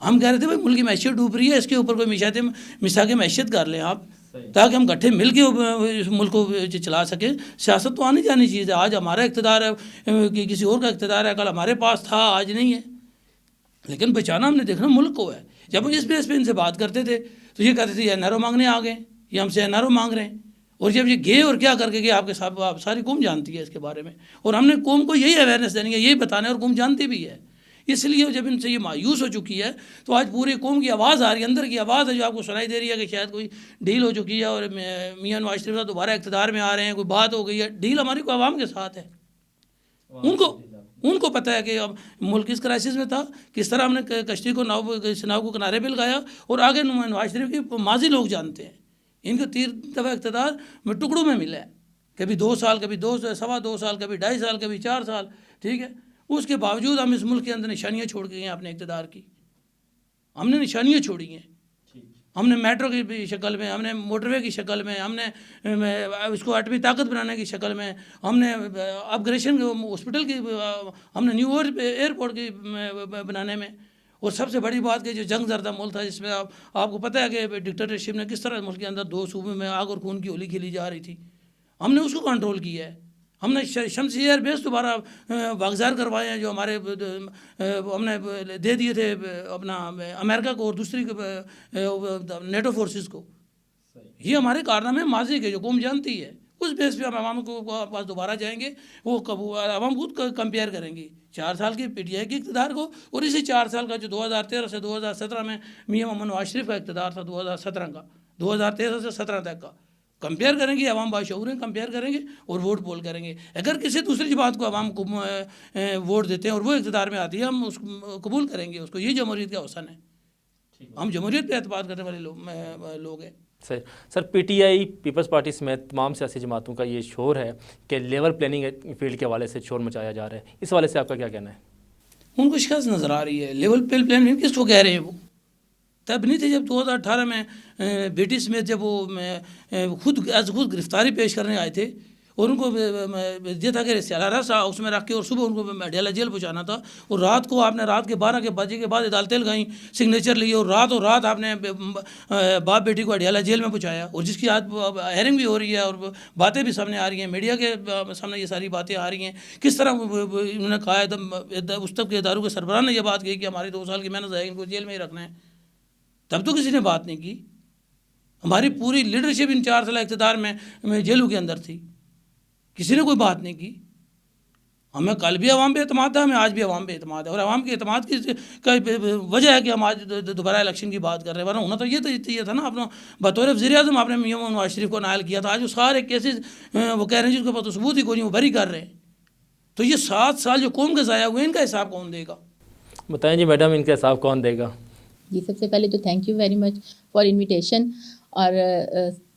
ہم کہہ رہے تھے بھائی ملک کی معیشت ڈوب رہی ہے، اس کے اوپر کوئی مساق معیشت کر لیں آپ، تاکہ ہم گٹھے مل کے اس ملک کو چلا سکیں. سیاست تو آنی جانی چیز ہے. آج ہمارا اقتدار ہے کہ کسی اور کا اقتدار ہے، کل ہمارے پاس تھا آج نہیں ہے، لیکن بچانا ہم نے دیکھنا ملک کو ہے. جب ہم اس بیس پہ ان سے بات کرتے تھے تو یہ کہتے تھے یہ NRO مانگنے آ گئے، یہ ہم سے NRO مانگ رہے ہیں. اور جب یہ گئے اور کیا کر کے گئے آپ کے ساتھ، آپ ساری قوم جانتی ہے اس کے بارے میں، اور ہم نے قوم کو یہی اویئرنیس دینی ہے، یہی بتانا ہے، اور قوم جانتی بھی ہے. اس لیے جب ان سے یہ مایوس ہو چکی ہے تو آج پوری قوم کی آواز آ رہی ہے، اندر کی آواز ہے جو آپ کو سنائی دے رہی ہے کہ شاید کوئی ڈیل ہو چکی ہے اور میاں نواز شریف صاحب دوبارہ اقتدار میں آ رہے ہیں، کوئی بات ہو گئی ہے. ڈیل ہماری کو عوام کے ساتھ ہے. ان کو پتہ ہے کہ اب ملک اس کرائسس میں تھا، کس طرح ہم نے کشتی کو ناؤ کو کنارے پہ لگایا، اور آگے نواز شریف کی ماضی لوگ جانتے ہیں. ان کو 3 دفعہ اقتدار میں ٹکڑوں میں ملا ہے، کبھی 2 سال، کبھی 2.25 سال، کبھی 2.5 سال، کبھی 4 سال. ٹھیک ہے، اس کے باوجود ہم اس ملک کے اندر نشانیاں چھوڑ کے گئے ہیں اپنے اقتدار کی. ہم نے نشانیاں چھوڑی ہیں. ہم نے میٹرو کی شکل میں، ہم نے موٹر وے کی شکل میں، ہم نے اس کو ایٹمی طاقت بنانے کی شکل میں، ہم نے اپگریشن ہاسپٹل کی، ہم نے نیو ایئرپورٹ کی بنانے میں. اور سب سے بڑی بات کہ جو جنگ زدہ ملک تھا، جس میں آپ کو پتہ ہے کہ ڈکٹیٹرشپ نے کس طرح ملک کے اندر 2 صوبے میں آگ اور خون کی ہولی کھیلی جا رہی تھی، ہم نے اس کو کنٹرول کیا ہے. ہم نے شمسی ایئر بیس دوبارہ واگزار کروائے ہیں جو ہمارے ہم نے دے دیے تھے اپنا امریکہ کو اور دوسری نیٹو فورسز کو. یہ ہمارے کارنامے ماضی کے جو قوم جانتی ہے. اس بیس پہ ہم عوام کو پاس دوبارہ جائیں گے، وہ عوام خود کمپیئر کریں گی 4 سال کی PTI کے اقتدار کو اور اسی 4 سال کا جو 2013 سے 2017 میں میاں محمد نواز شریف کا اقتدار تھا، 2017 کا، 2013 سے 17 تک کا کمپیئر کریں گے. عوام باشعور ہیں، کمپیئر کریں گے اور ووٹ پول کریں گے. اگر کسی دوسری بات کو عوام کو ووٹ دیتے ہیں اور وہ اقتدار میں آتی ہے، ہم اس کو قبول کریں گے. اس کو یہ جمہوریت کا حسن ہے. ہم جمہوریت پہ اعتماد کرنے والے لوگ ہیں. سر PTI پیپلز پارٹی سمیت تمام سیاسی جماعتوں کا یہ شور ہے کہ لیول پلاننگ فیلڈ کے حوالے سے شور مچایا جا رہا ہے. اس حوالے سے آپ کا کیا کہنا ہے؟ ان کو شکست نظر آ رہی ہے. لیول پلاننگ کس کو کہہ رہے ہیں؟ وہ تب نہیں تھے جب 2018 میں بیٹی سمیت جب وہ خود گرفتاری پیش کرنے آئے تھے اور ان کو یہ تھا کہ سیالارہ سا اس میں رکھ کے اور صبح ان کو اڈیالہ جیل پہنچانا تھا. اور رات کو آپ نے رات کے 12 بجے کے بعد عدالتیں لگائیں، سگنیچر لیے، اور رات آپ نے باپ بیٹی کو اڈیالہ جیل میں پہنچایا. اور جس کی آج ہیئرنگ بھی ہو رہی ہے اور باتیں بھی سامنے آ رہی ہیں، میڈیا کے سامنے یہ ساری باتیں آ رہی ہیں. کس طرح انہوں نے کہا اس طب کے اداروں کے سربراہ نے یہ بات کہی کہ ہماری 2 سال کی محنت ہے، ان کو جیل میں ہی رکھنا ہے. تب تو کسی نے بات نہیں کی. ہماری پوری لیڈرشپ ان 4 سال اقتدار میں جیلوں کے اندر تھی، کسی نے کوئی بات نہیں کی. ہمیں کل بھی عوام پہ اعتماد تھا، ہمیں آج بھی عوام پہ اعتماد ہے. اور عوام کے اعتماد کی وجہ ہے کہ ہم آج دوبارہ الیکشن کی بات کر رہے ہیں. ورنہ ہونا تو یہ تھا نا، اپنا بطور وزیر اعظم آپ نے میاں محمد نواز شریف کو نائل کیا تھا. آج وہ سارے کیسز وہ کہہ رہے ہیں جس کے پاس ثبوت ہی کوئی نہیں، وہ بری کر رہے ہیں. تو یہ 7 سال جو قوم کے ضائع ہوئے، ان کا حساب کون دے گا؟ بتائیں جی میڈم، ان کا حساب کون دے گا؟ جی سب سے پہلے تو thank you very much for invitation. اور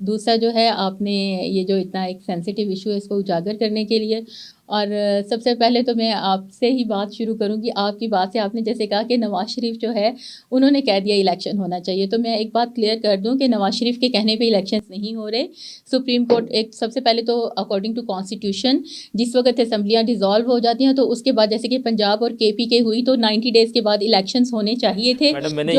دوسرا جو ہے، آپ نے یہ جو اتنا ایک سینسیٹیو ایشو ہے اس کو اجاگر کرنے کے لیے، اور سب سے پہلے تو میں آپ سے ہی بات شروع کروں گی. آپ کی بات سے آپ نے جیسے کہا کہ نواز شریف جو ہے انہوں نے کہہ دیا الیکشن ہونا چاہیے، تو میں ایک بات کلیئر کر دوں کہ نواز شریف کے کہنے پہ الیکشنز نہیں ہو رہے. سپریم کورٹ ایک سب سے پہلے تو اکارڈنگ ٹو کانسٹیٹیوشن جس وقت اسمبلیاں ڈیزالو ہو جاتی ہیں تو اس کے بعد جیسے کہ پنجاب اور KP کے ہوئی تو 90 ڈیز کے بعد الیکشنز ہونے چاہیے تھے. میں نے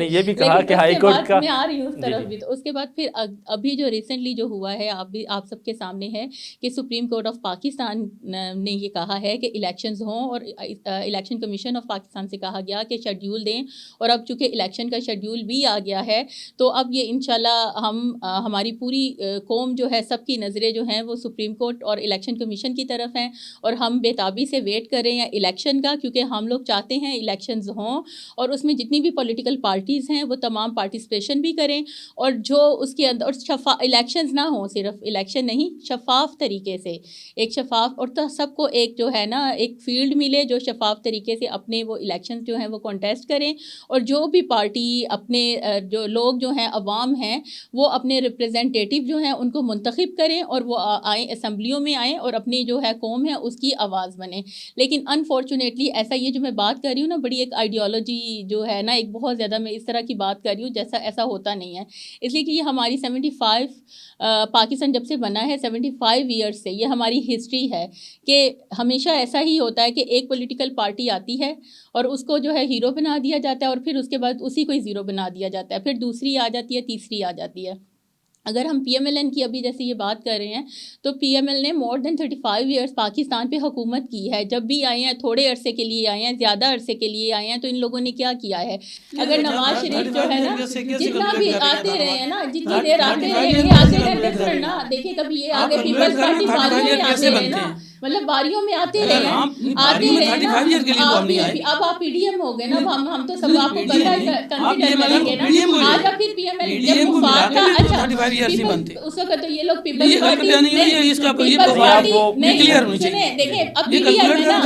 یہ بھی کہا کہ ہائی کورٹ کا، میں آ رہی ہوں اس طرف بھی. تو اس کے بعد پھر ابھی جو ریسنٹلی جو ہوا ہے آپ سب کے سامنے ہے کہ سپریم کورٹ آف پاکستان نے یہ کہا ہے کہ الیکشنز ہوں، اور الیکشن کمیشن آف پاکستان سے کہا گیا کہ شیڈیول دیں. اور اب چونکہ الیکشن کا شیڈیول بھی آ گیا ہے تو اب یہ انشاءاللہ ہماری پوری قوم جو ہے، سب کی نظریں جو ہیں وہ سپریم کورٹ اور الیکشن کمیشن کی طرف ہیں. اور ہم بےتابی سے ویٹ کر رہے ہیں الیکشن کا، کیونکہ ہم لوگ چاہتے ہیں الیکشنز ہوں اور اس میں جتنی بھی پولیٹیکل پارٹیز ہیں وہ تمام پارٹیسپیشن بھی کریں، اور جو اس کے اندر الیکشنز نہ ہوں، صرف الیکشن نہیں، شفاف طریقے سے، ایک شفاف، اور تو سب کو ایک جو ہے نا ایک فیلڈ ملے جو شفاف طریقے سے اپنے وہ الیکشن جو ہیں وہ کنٹیسٹ کریں. اور جو بھی پارٹی اپنے جو لوگ جو ہیں عوام ہیں وہ اپنے ریپریزنٹیٹیو جو ہیں ان کو منتخب کریں اور وہ آئیں اسمبلیوں میں آئیں اور اپنی جو ہے قوم ہے اس کی آواز بنیں. لیکن انفارچونیٹلی ایسا یہ جو میں بات کر رہی ہوں نا، بڑی ایک آئیڈیالوجی جو ہے نا، ایک بہت زیادہ میں اس طرح کی بات کر رہی ہوں جیسا ایسا ہوتا نہیں ہے. اس لیے کہ یہ ہماری 75 پاکستان جب سے بنا ہے 75 ایئرس سے یہ ہماری ہسٹری ہے کہ ہمیشہ ایسا ہی ہوتا ہے کہ ایک پولیٹیکل پارٹی آتی ہے اور اس کو جو ہے ہیرو بنا دیا جاتا ہے اور پھر اس کے بعد اسی کو ہی زیرو بنا دیا جاتا ہے، پھر دوسری آ جاتی ہے، تیسری آ جاتی ہے۔ اگر ہم پی ایم ایل این کی ابھی جیسے یہ بات کر رہے ہیں تو پی ایم ایل نے مور دین 35 ایئرس پاکستان پہ حکومت کی ہے، جب بھی آئے ہیں تھوڑے عرصے کے لیے آئے ہیں، زیادہ عرصے کے لیے آئے ہیں، تو ان لوگوں نے کیا کیا ہے؟ اگر نواز شریف جو ہے نا جتنا بھی آتے رہے ہیں نا، جتنی دیر آتے رہے ہیں، آتے رہتے پھر نا دیکھیں کبھی یہ آگے پیپلز پارٹی باریوں میں آتے رہے نا، مطلب باریوں میں آتے رہے ہیں، آتے رہے نا، اب آپ پی ڈی ایم ہو گئے نا، ہم تو سب آپ کو کنسیڈر کریں گے نا، آج اب پھر پی ایم ایل جب وفاق کا اچھا اس وقت تو یہ لوگ پیپلز پارٹی نہیں دیکھیں اب پی ڈی ایم ہے نا،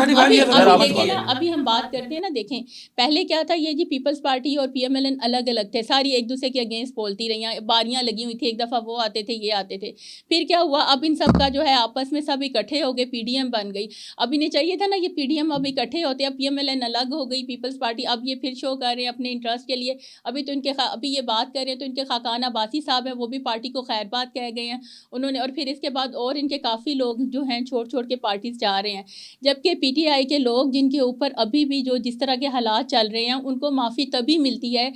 دیکھیں نا ابھی ہم بات کرتے ہیں نا، دیکھیں پہلے کیا تھا، یہ جی پیپلز پارٹی اور پی ایم ایل این الگ الگ تھے، ساری ایک دوسرے کے اگینسٹ بولتی رہی، باریاں لگی ہوئی تھی، ایک دفعہ وہ آتے تھے، یہ آتے تھے، پھر کیا ہوا، اب ان سب کا جو ہے آپس میں سب اکٹھے ہو گئے، پی ڈی ایم بن گئی۔ اب انہیں چاہیے تھا نا یہ پی ڈی ایم اب اکٹھے ہوتے، اب پی ایم ایل این الگ ہو گئی، پیپلز پارٹی اب یہ پھر شو کر رہے ہیں اپنے انٹرسٹ کے لیے، ابھی تو ان کے ابھی یہ بات کر رہے ہیں تو ان کے خاقان عباسی صاحب ہیں، وہ بھی پارٹی کو خیر بات کہہ گئے ہیں انہوں نے، اور پھر اس کے بعد اور ان کے کافی لوگ جو ہیں چھوڑ کے پارٹیز جا رہے ہیں، جبکہ پی ٹی آئی کے لوگ جن کے اوپر ابھی بھی جو جس طرح کے حالات چل رہے ہیں ان کو معافی تبھی ملتی ہے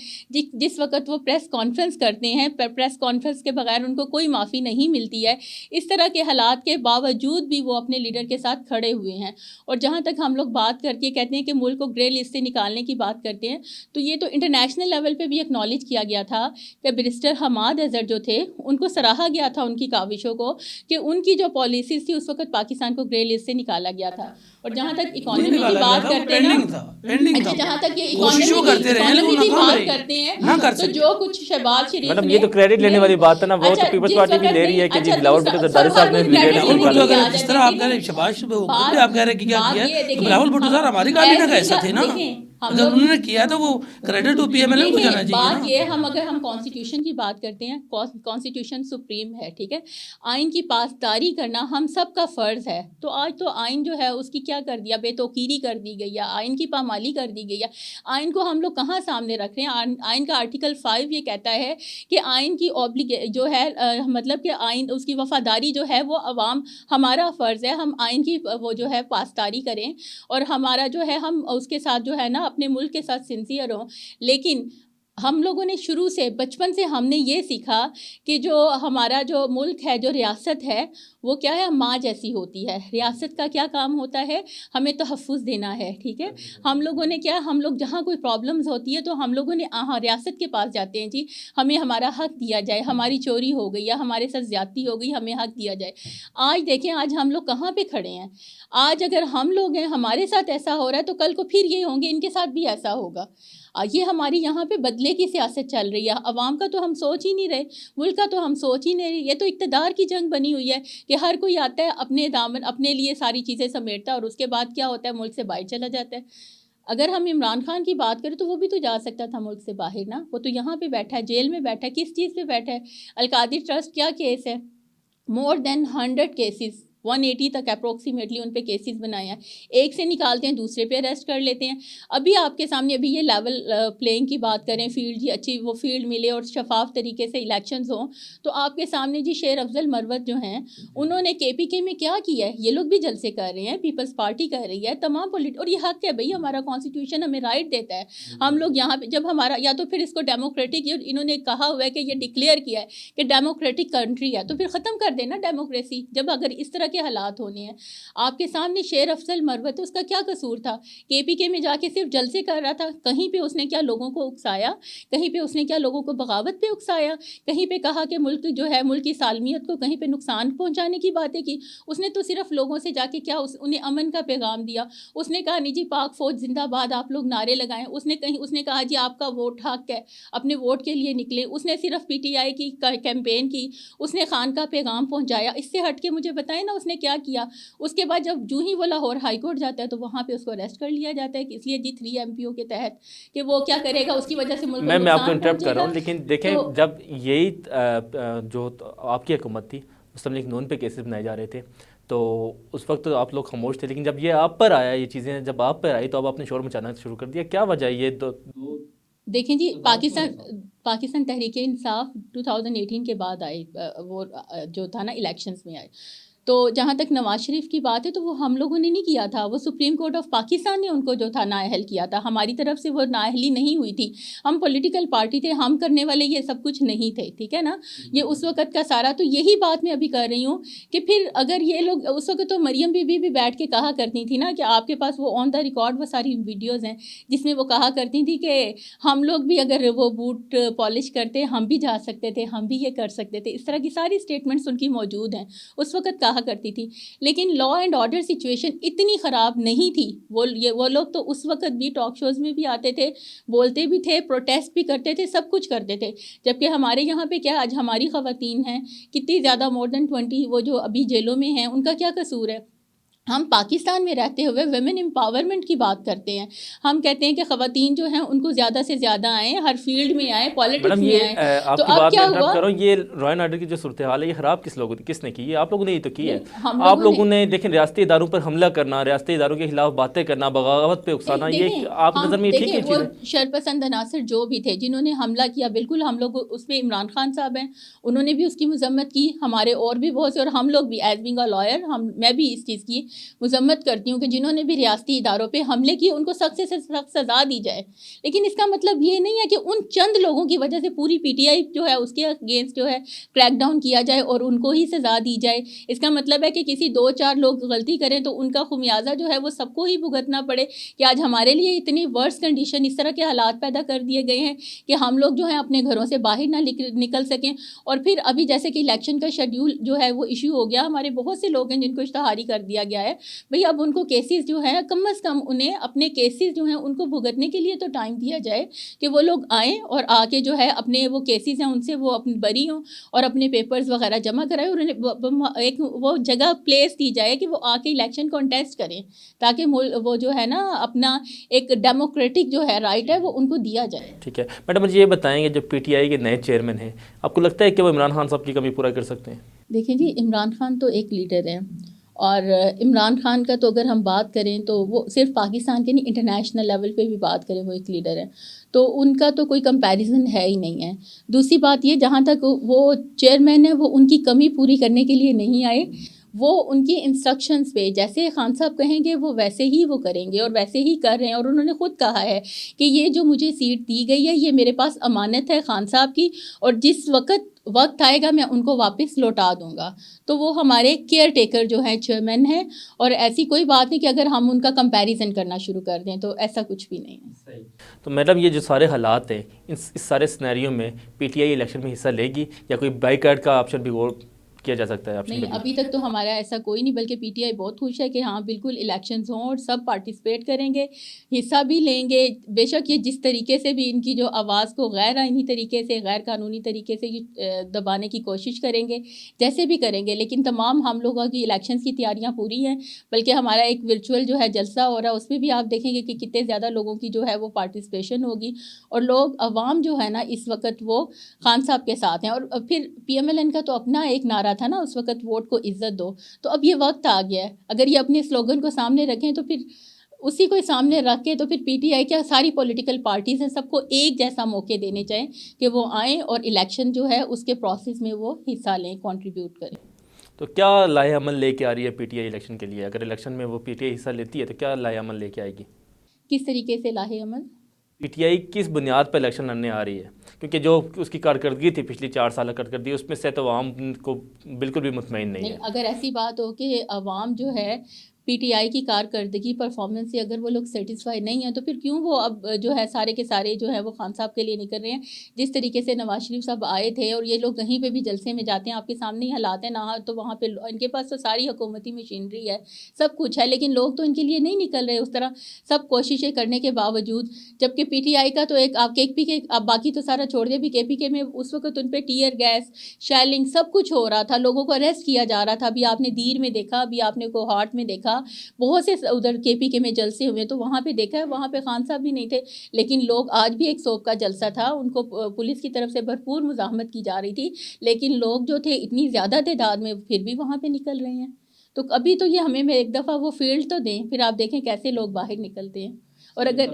جس وقت وہ پریس کانفرنس کرتے ہیں، پریس کانفرنس کے بغیر ان کو کوئی معافی نہیں ملتی ہے۔ اس طرح کے حالات کے باوجود بھی وہ اپنے لیڈر کے ساتھ کھڑے ہوئے ہیں، اور جہاں تک ہم لوگ بات کر کے کہتے ہیں کہ ملک کو گرے لسٹ سے نکالنے کی بات کرتے ہیں، تو یہ تو انٹرنیشنل لیول پہ بھی ایکنالج کیا گیا تھا کہ بیرسٹر حماد اظہر جو تھے ان کو سراہا گیا تھا ان کی کاوشوں کو کہ ان کی جو پالیسیز تھی اس وقت پاکستان کو گرے لسٹ سے نکالا گیا تھا۔ اور جہاں تک اکانومی کی بات کرتے ہیں نا، جہاں تک یہ اکانومی کی بات کرتے ہیں تو جو کچھ شہباز شریف میڈم یہ تو کریڈٹ لینے والی بات ہے نا، وہ تو پیپلز پارٹی بھی لے رہی ہے کہ جی بلاول بھٹو زرداری صاحب نے جس طرح آپ کہہ رہے ہیں شہباز آپ کہہ رہے ہیں کہ کیا کیا ہے، بلاول بھٹو صاحب ہماری کابینہ کا ایسا تھے نا، اگر انہوں نے کیا تو وہ credit P M L N کو جانا چاہیے۔ بات یہ اگر ہم کانسٹیٹیوشن کی بات کرتے ہیں، کانسٹیٹیوشن سپریم ہے، ٹھیک ہے، آئین کی پاسداری کرنا ہم سب کا فرض ہے، تو آج تو آئین جو ہے اس کی کیا کر دیا، بے توقیری کر دی گئی ہے، آئین کی پامالی کر دی گئی ہے۔ آئین کو ہم لوگ کہاں سامنے رکھ رہے ہیں؟ آئین کا آرٹیکل 5 یہ کہتا ہے کہ آئین کی جو ہے مطلب کہ آئین اس کی وفاداری جو ہے وہ عوام، ہمارا فرض ہے ہم آئین کی وہ جو ہے پاسداری کریں، اور ہمارا جو ہے ہم اس کے ساتھ جو ہے نا اپنے ملک کے ساتھ سنسیئر ہوں۔ لیکن ہم لوگوں نے شروع سے بچپن سے ہم نے یہ سیکھا کہ جو ہمارا جو ملک ہے، جو ریاست ہے، وہ کیا ہے، ماں جیسی ہوتی ہے۔ ریاست کا کیا کام ہوتا ہے؟ ہمیں تحفظ دینا ہے، ٹھیک ہے۔ ہم لوگوں نے کیا، ہم لوگ جہاں کوئی پرابلمز ہوتی ہے تو ہم لوگوں نے ریاست کے پاس جاتے ہیں، جی ہمیں ہمارا حق دیا جائے، ہماری چوری ہو گئی یا ہمارے ساتھ زیادتی ہو گئی، ہمیں حق دیا جائے۔ آج دیکھیں آج ہم لوگ کہاں پہ کھڑے ہیں، آج اگر ہم لوگ ہیں ہمارے ساتھ ایسا ہو رہا ہے تو کل کو پھر یہ ہوں گے ان کے ساتھ بھی ایسا ہوگا۔ یہ ہماری یہاں پہ بدلے کی سیاست چل رہی ہے، عوام کا تو ہم سوچ ہی نہیں رہے، ملک کا تو ہم سوچ ہی نہیں رہے۔ یہ تو اقتدار کی جنگ بنی ہوئی ہے کہ ہر کوئی آتا ہے اپنے دامن اپنے لیے ساری چیزیں سمیٹتا ہے، اور اس کے بعد کیا ہوتا ہے، ملک سے باہر چلا جاتا ہے۔ اگر ہم عمران خان کی بات کریں تو وہ بھی تو جا سکتا تھا ملک سے باہر نا، وہ تو یہاں پہ بیٹھا ہے، جیل میں بیٹھا ہے، کس چیز پہ بیٹھا ہے؟ القادری ٹرسٹ کیا کیس ہے، مور دین 100 کیسز، 180 تک اپروکسیمیٹلی ان پہ کیسز بنائے ہیں، ایک سے نکالتے ہیں دوسرے پہ اریسٹ کر لیتے ہیں۔ ابھی آپ کے سامنے ابھی یہ لیول پلینگ کی بات کریں، فیلڈ جی اچھی وہ فیلڈ ملے اور شفاف طریقے سے الیکشنز ہوں، تو آپ کے سامنے جی شیر افضل مروت جو ہیں انہوں نے کے پی کے میں کیا کیا ہے، یہ لوگ بھی جلسے کر رہے ہیں، پیپلز پارٹی کر رہی ہے، تمام اور یہ حق ہے بھائی، ہمارا کانسٹیٹیوشن ہمیں رائٹ دیتا ہے، ہم لوگ یہاں پہ جب ہمارا یا تو پھر اس کو ڈیموکریٹک، انہوں نے کہا ہوا ہے کہ یہ ڈکلیئر کیا ہے کہ ڈیموکریٹک کنٹری ہے، تو پھر ختم کر دینا ڈیموکریسی، جب اگر اس طرح کے حالات ہونے ہیں۔ آپ کے سامنے شیر افضل مروت، اس کا کیا قصور تھا؟ کے پی کے میں جا کے صرف جلسے کر رہا تھا، کہیں پہ اس نے کیا لوگوں کو اکسایا، کہیں پہ اس نے کیا لوگوں کو بغاوت پہ اکسایا، کہیں پہ کہا کہ ملک جو ہے ملک کی سالمیت کو کہیں پہ نقصان پہنچانے کی باتیں کی؟ اس نے تو صرف لوگوں سے جا کے کیا انہیں امن کا پیغام دیا، اس نے کہا نہیں جی پاک فوج زندہ باد، آپ لوگ نعرے لگائیں، اس نے کہا جی آپ کا ووٹ حق ہے، اپنے ووٹ کے لیے نکلے، اس نے صرف پی ٹی آئی کی کیمپین کی، اس نے خان کا پیغام پہنچایا۔ اس سے ہٹ کے مجھے بتائیں نا اس نے کیا کیا؟ اس کے بعد جب جو ہی وہ لاہور ہائی کورٹ جاتا ہے تو وہاں پہ اس کو اریسٹ کر لیا جاتا ہے، اس لیے جی 3 MPO کے تحت کہ وہ کیا کرے گا، اس کی وجہ سے ملک کو میں آپ کو انٹرپٹ کر رہا ہوں، لیکن دیکھیں جب یہی جو آپ کی حکومت تھی مسلم لیگ نون پہ کیسز بنائے جا رہے تھے تو اس وقت آپ لوگ خاموش تھے، لیکن جب یہ آپ پر آیا، یہ چیزیں جب آپ پر آئی تو اب آپ نے شور مچانا شروع کر دیا، کیا وجہ ہے یہ دو دیکھیں جی، پاکستان تحریک انصاف 2018 کے بعد آئے، وہ جو تھا نا الیکشنز میں آئے. تو جہاں تک نواز شریف کی بات ہے تو وہ ہم لوگوں نے نہیں کیا تھا، وہ سپریم کورٹ آف پاکستان نے ان کو جو تھا نااہل کیا تھا. ہماری طرف سے وہ نااہلی نہیں ہوئی تھی. ہم پولیٹیکل پارٹی تھے، ہم کرنے والے یہ سب کچھ نہیں تھے. ٹھیک ہے نا، یہ اس وقت کا سارا. تو یہی بات میں ابھی کر رہی ہوں کہ پھر اگر یہ لوگ اس وقت، تو مریم بی بی بھی بیٹھ کے کہا کرتی تھی نا کہ آپ کے پاس وہ آن دا ریکارڈ وہ ساری ویڈیوز ہیں جس میں وہ کہا کرتی تھی کہ ہم لوگ بھی اگر وہ بوٹ پالش کرتے ہم بھی جا سکتے تھے، ہم بھی یہ کر سکتے تھے. اس طرح کی ساری اسٹیٹمنٹس ان کی موجود ہیں. اس وقت کہا کرتی تھی. لیکن لا اینڈ آرڈر سچویشن اتنی خراب نہیں تھی. وہ لوگ تو اس وقت بھی ٹاک شوز میں بھی آتے تھے، بولتے بھی تھے، پروٹیسٹ بھی کرتے تھے، سب کچھ کرتے تھے. جبکہ ہمارے یہاں پہ کیا، آج ہماری خواتین ہیں کتنی زیادہ، مور دین 20 وہ جو ابھی جیلوں میں ہیں، ان کا کیا قصور ہے؟ ہم پاکستان میں رہتے ہوئے ویمن امپاورمنٹ کی بات کرتے ہیں. ہم کہتے ہیں کہ خواتین جو ہیں ان کو زیادہ سے زیادہ آئیں، ہر فیلڈ میں آئیں، پالیٹکس میں آئیں. آپ تو کی اب بات کیا میں ہوا؟ کر رہا ہوں، یہ لا اینڈ آرڈر کی جو صورتحال ہے یہ خراب کس نے کی ہے؟ آپ لوگوں نے ہی تو کی ہے. آپ لوگوں نے دیکھیں ریاستی اداروں پر حملہ کرنا، ریاستی اداروں کے خلاف باتیں کرنا، بغاوت پہ اکسانا، یہ آپ کی نظر میں ٹھیک ہے؟ وہ شرپسند عناصر جو بھی تھے جنہوں نے حملہ کیا، بالکل ہم لوگ اس پہ، عمران خان صاحب ہیں انہوں نے بھی اس کی مذمت کی، ہمارے اور بھی بہت سے، اور ہم لوگ بھی ایز بینگ اے لائر میں بھی اس چیز کی مذمت کرتی ہوں کہ جنہوں نے بھی ریاستی اداروں پہ حملے کیے ان کو سخت سے سخت سزا دی جائے. لیکن اس کا مطلب یہ نہیں ہے کہ ان چند لوگوں کی وجہ سے پوری پی ٹی آئی جو ہے اس کے اگینسٹ جو ہے کریک ڈاؤن کیا جائے اور ان کو ہی سزا دی جائے. اس کا مطلب ہے کہ کسی 2-4 لوگ غلطی کریں تو ان کا خمیازہ جو ہے وہ سب کو ہی بھگتنا پڑے. کہ آج ہمارے لیے اتنی ورس کنڈیشن، اس طرح کے حالات پیدا کر دیے گئے ہیں کہ ہم لوگ جو ہیں اپنے گھروں سے باہر نہ نکل سکیں. اور پھر ابھی جیسے کہ الیکشن کا شیڈیول جو ہے وہ ایشو ہو گیا، ہمارے بہت سے لوگ ہیں جن کو اشتہاری کر دیا گیا ہے. بھئی اب ان کو کیسز جو ہے کم از کم انہیں اپنے کیسز جو ہیں ان کو بھگتنے کے لیے تو ٹائم دیا جائے کہ وہ لوگ آئیں اور آ کے جو ہے اپنے وہ کیسز ہیں ان سے وہ اپنے بری ہوں اور اپنے پیپرز وغیرہ جمع کرائیں اور انہیں ایک وہ جگہ پلیس دی جائے کہ وہ آ کے الیکشن کانٹیسٹ کریں، تاکہ وہ جو ہے نا اپنا ایک ڈیموکریٹک جو ہے رائٹ ہے وہ ان کو دیا جائے. ٹھیک ہے میڈم، مجھے یہ بتائیں گے جب پی ٹی آئی کے نئے چیئرمین ہیں، آپ کو لگتا ہے کہ وہ عمران خان صاحب کی کمی پورا کر سکتے ہیں؟ دیکھیں جی، عمران خان تو ایک لیڈر ہے، اور عمران خان کا تو اگر ہم بات کریں تو وہ صرف پاکستان کے نہیں، انٹرنیشنل لیول پہ بھی بات کریں وہ ایک لیڈر ہے، تو ان کا تو کوئی کمپیریزن ہے ہی نہیں ہے. دوسری بات یہ، جہاں تک وہ چیئرمین ہے وہ ان کی کمی پوری کرنے کے لیے نہیں آئے، وہ ان کی انسٹرکشنز پہ جیسے خان صاحب کہیں گے وہ ویسے ہی وہ کریں گے اور ویسے ہی کر رہے ہیں. اور انہوں نے خود کہا ہے کہ یہ جو مجھے سیٹ دی گئی ہے یہ میرے پاس امانت ہے خان صاحب کی، اور جس وقت آئے گا میں ان کو واپس لوٹا دوں گا. تو وہ ہمارے کیئر ٹیکر جو ہیں چیئرمین ہیں، اور ایسی کوئی بات نہیں کہ اگر ہم ان کا کمپیریزن کرنا شروع کر دیں تو ایسا کچھ بھی نہیں ہے. تو میڈم یہ جو سارے حالات ہیں، اس سارے سینیریو میں پی ٹی آئی الیکشن میں حصہ لے گی یا کوئی بائیکاٹ کا آپشن بھی غور کیا جا سکتا ہے؟ نہیں، ابھی تک تو ہمارا ایسا کوئی نہیں، بلکہ پی ٹی آئی بہت خوش ہے کہ ہاں بالکل الیکشنز ہوں اور سب پارٹیسپیٹ کریں گے، حصہ بھی لیں گے. بے شک یہ جس طریقے سے بھی ان کی جو آواز کو غیر آئینی طریقے سے، غیر قانونی طریقے سے دبانے کی کوشش کریں گے، جیسے بھی کریں گے، لیکن تمام ہم لوگوں کی الیکشنز کی تیاریاں پوری ہیں. بلکہ ہمارا ایک ورچوئل جو ہے جلسہ ہو رہا ہے، اس میں بھی آپ دیکھیں گے کہ کتنے زیادہ لوگوں کی جو ہے وہ پارٹیسپیشن ہوگی، اور لوگ عوام جو ہے نا اس وقت وہ خان صاحب کے ساتھ ہیں. اور پھر پی ایم ایل این کا تو اپنا ایک نعرہ تھا نا اس وقت، ووٹ کو عزت دو. تو اب یہ وقت آ گیا ہے، اگر یہ اپنے سلوگن کو سامنے رکھیں تو پھر اسی کو سامنے رکھ کے تو پھر پی ٹی آئی کیا ساری پولیٹیکل پارٹیز ہیں، سب کو ایک جیسا موقع دینے چاہیے کہ وہ آئیں اور الیکشن جو ہے اس کے پروسیس میں وہ حصہ لیں، کنٹریبیوٹ کریں. تو کیا لائحہ عمل لے کے آ رہی ہے پی ٹی آئی الیکشن کے لیے؟ اگر الیکشن میں وہ پی ٹی آئی حصہ لیتی ہے تو کیا لائحہ عمل لے کے آئے گی؟ کس طریقے سے لائحہ عمل؟ پی ٹی آئی کس بنیاد پر الیکشن لڑنے آ رہی ہے؟ کیونکہ جو اس کی کارکردگی تھی پچھلی 4 سالہ کارکردگی، اس میں سے تو عوام کو بالکل بھی مطمئن نہیں ہے. اگر ایسی بات ہو کہ عوام جو ہے پی ٹی آئی کی کارکردگی پرفارمنس سے اگر وہ لوگ سیٹسفائی نہیں ہیں تو پھر کیوں وہ اب جو ہے سارے کے سارے جو ہے وہ خان صاحب کے لیے نکل رہے ہیں؟ جس طریقے سے نواز شریف صاحب آئے تھے، اور یہ لوگ کہیں پہ بھی جلسے میں جاتے ہیں، آپ کے سامنے ہی حالات ہیں نہ، تو وہاں پہ ان کے پاس تو ساری حکومتی مشینری ہے، سب کچھ ہے، لیکن لوگ تو ان کے لیے نہیں نکل رہے اس طرح سب کوششیں کرنے کے باوجود. جبکہ پی ٹی آئی کا تو ایک آپ کے پی کے، آپ باقی تو سارا چھوڑ دیں، بھی کے پی کے میں اس وقت ان پہ ٹیئر گیس، شیلنگ سب کچھ ہو رہا تھا، لوگوں کو اریسٹ کیا جا رہا تھا. ابھی آپ نے دیر میں دیکھا، ابھی آپ نے کوہاٹ میں دیکھا، بہت سے ادھر کے پی کے میں جلسے ہوئے تو وہاں پہ دیکھا ہے، وہاں پہ خان صاحب بھی نہیں تھے، لیکن لوگ آج بھی ایک سوگ کا جلسہ تھا، ان کو پولیس کی طرف سے بھرپور مزاحمت کی جا رہی تھی، لیکن لوگ جو تھے اتنی زیادہ تعداد میں پھر بھی وہاں پہ نکل رہے ہیں. تو ابھی تو یہ ہمیں ایک دفعہ وہ فیلڈ تو دیں، پھر آپ دیکھیں کیسے لوگ باہر نکلتے ہیں. اور اگر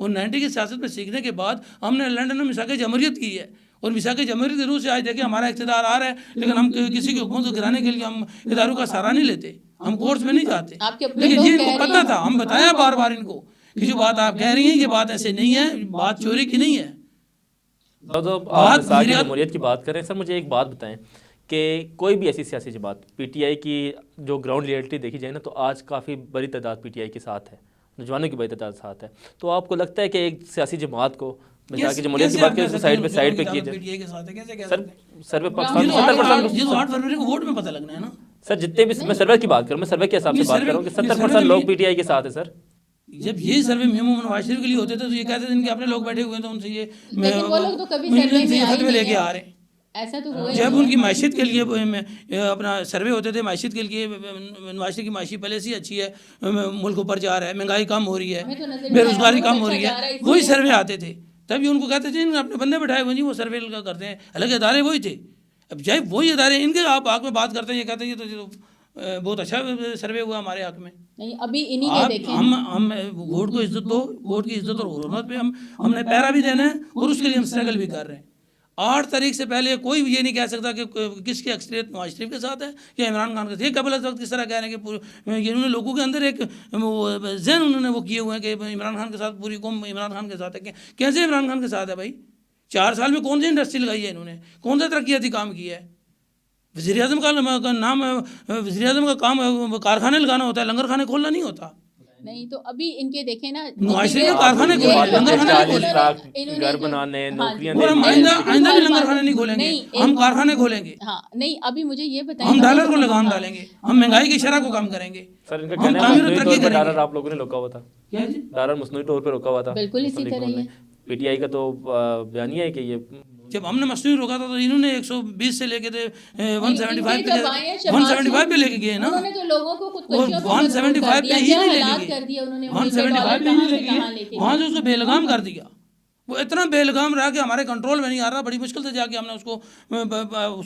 اور 90 کی سیاست میں سیکھنے کے بعد ہم نے لنڈن میں میثاق جمہوریت کی ہے، اور میثاق جمہوریت کے روح سے آج دیکھیں ہمارا اقتدار آ رہا ہے، لیکن ہم کسی کی حکومت کو گرانے کے لیے ہم اداروں کا سہارا نہیں لیتے، ہم کورٹس میں نہیں جاتے، لیکن یہ ان کو پتہ تھا، ہم بتایا بار بار ان کو کہ جو بات آپ کہہ رہی ہیں یہ بات ایسے نہیں ہے، بات چوری کی نہیں ہے۔ آپ میثاق جمہوریت کی بات کریں، سر مجھے ایک بات بتائیں کہ کوئی بھی ایسی سیاسی جماعت پی ٹی آئی کی جو گراؤنڈ ریئلٹی دیکھی جائے نا تو آج کافی بڑی تعداد پی ٹی آئی کے ساتھ ہے، نوجوانوں کی بڑی تعداد ساتھ ہے، تو آپ کو لگتا ہے کہ ایک سیاسی جماعت کو میثاق جمہوریت کی بات کریں سائڈ پہ کی جائے؟ سر سروے پاکستان 70% یہ 8 فروری کو ووٹ میں پتہ لگنا ہے نا سر، جتنے بھی میں سروے کی بات کروں، میں سروے کے حساب سے بات کر رہا ہوں کہ 70% لوگ پی ٹی آئی کے ساتھ ہیں سر۔ جب یہ سروے محمد نواز شریف کے لیے ہوتے تھے تو یہ کہتے تھے کہ اپنے لوگ بیٹھے ہوئے ہیں تو ان سے یہ وہ لوگ تو کبھی سروے میں فتوے لے کے آ رہے ہیں، ایسا تو ہوا جب ان کی معیشت کے لیے اپنا سروے ہوتے تھے، معیشت کے لیے نواز شریف کی معاشی پالیسی اچھی ہے، ملک اوپر جا رہا ہے، مہنگائی کم ہو رہی ہے، بے روزگاری کم ہو رہی ہے، وہی سروے آتے تھے، تب یہ ان کو کہتے تھے اپنے بندے بٹھائے ہوئے وہ سروے کرتے ہیں، حالانکہ ادارے وہی تھے۔ اب جائے وہی ادارے ان کے آپ حق میں بات کرتے ہیں، یہ کہتے ہیں یہ تو بہت اچھا سروے ہوا ہمارے حق میں، نہیں ابھی انہی کے دیکھیں ہم ووٹ کو عزت دو، ووٹ کی عزت اور حرمت پہ ہم نے پیرا بھی دینا ہے، اور اس کے لیے ہم اسٹرگل بھی کر رہے ہیں۔ 8 تاریخ سے پہلے کوئی یہ نہیں کہہ سکتا کہ کس کی اکثریت نواز شریف کے ساتھ ہے یا عمران خان کے ساتھ۔ یہ قبل از وقت کس طرح کہہ رہے ہیں کہ انہوں نے لوگوں کے اندر ایک ذہن انہوں نے وہ کیے ہوئے ہیں کہ عمران خان کے ساتھ پوری قوم عمران خان کے ساتھ ہے۔ کیسے عمران خان کے ساتھ ہے بھائی؟ 4 سال میں کون سی انڈسٹری لگائی ہے انہوں نے، کون سا ترقیاتی کام کیا ہے؟ وزیر اعظم کا نام، وزیر اعظم کا کام کارخانے لگانا ہوتا ہے، لنگر خانے کھولنا نہیں ہوتا۔ نہیں تو ابھی ان کے دیکھیں نا نواز شریف کے کارخانے گھر بنانے، نوکریاں اور ہم آئندہ بھی لنگر خانے نہیں کھولیں گے، ہم کارخانے کھولیں گے۔ ہاں نہیں ابھی مجھے یہ بتائیں، ہم ڈالر کو لگام ڈالیں گے، ہم مہنگائی کی شرح کو کم کریں گے، سر ان کا کہنا ہے مصنوعی طور پہ ڈالر آپ لوگوں نے روکا ہوا تھا، ڈالر مصنوعی طور پہ روکا ہوا تھا، بالکل اسی طرح ہی ہے۔ پی ٹی آئی کا تو بیانیہ ہے کہ یہ جب ہم نے مصنوعی روکا تھا تو انہوں نے 120 سے لے کے 175 پہ لے کے گئے نا، انہوں نے تو لوگوں کو خود اور 175 پہ ہی نہیں لے کے گئے، 175 پہ ہی لے کے گئے، وہاں سے اس کو بے لگام کر دیا۔ وہ اتنا بے لگام رہا کہ ہمارے کنٹرول میں نہیں آ رہا، بڑی مشکل سے جا کے ہم نے اس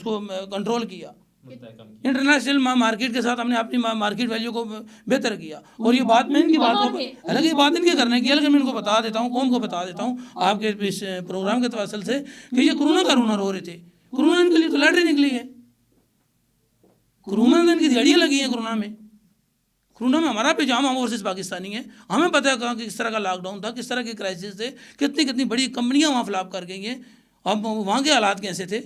کو کنٹرول کیا۔ انٹرنیشنل مارکیٹ کے ساتھ ہم نے اپنی مارکیٹ ویلیو کو بہتر کیا، اور یہ بات میں ان کی بات کو حالانکہ یہ بات ان کے کرنے کی، لیکن میں ان کو بتا دیتا ہوں، قوم کو بتا دیتا ہوں آپ کے اس پروگرام کے توسل سے کہ یہ کرونا کا رونا رو رہے تھے، کرونا ان کے لیے تو لاٹری نکلی ہے، کرونا ان کی دیہڑیاں لگی ہیں، کرونا میں ہمارا پیجامہ ہم اوورسیز پاکستانی ہیں، ہمیں پتہ ہے کہ کس طرح کا لاک ڈاؤن تھا، کس طرح کے کرائسس تھے، کتنی بڑی کمپنیاں وہاں فلاپ کر گئی ہیں، اب وہاں کے حالات کیسے تھے،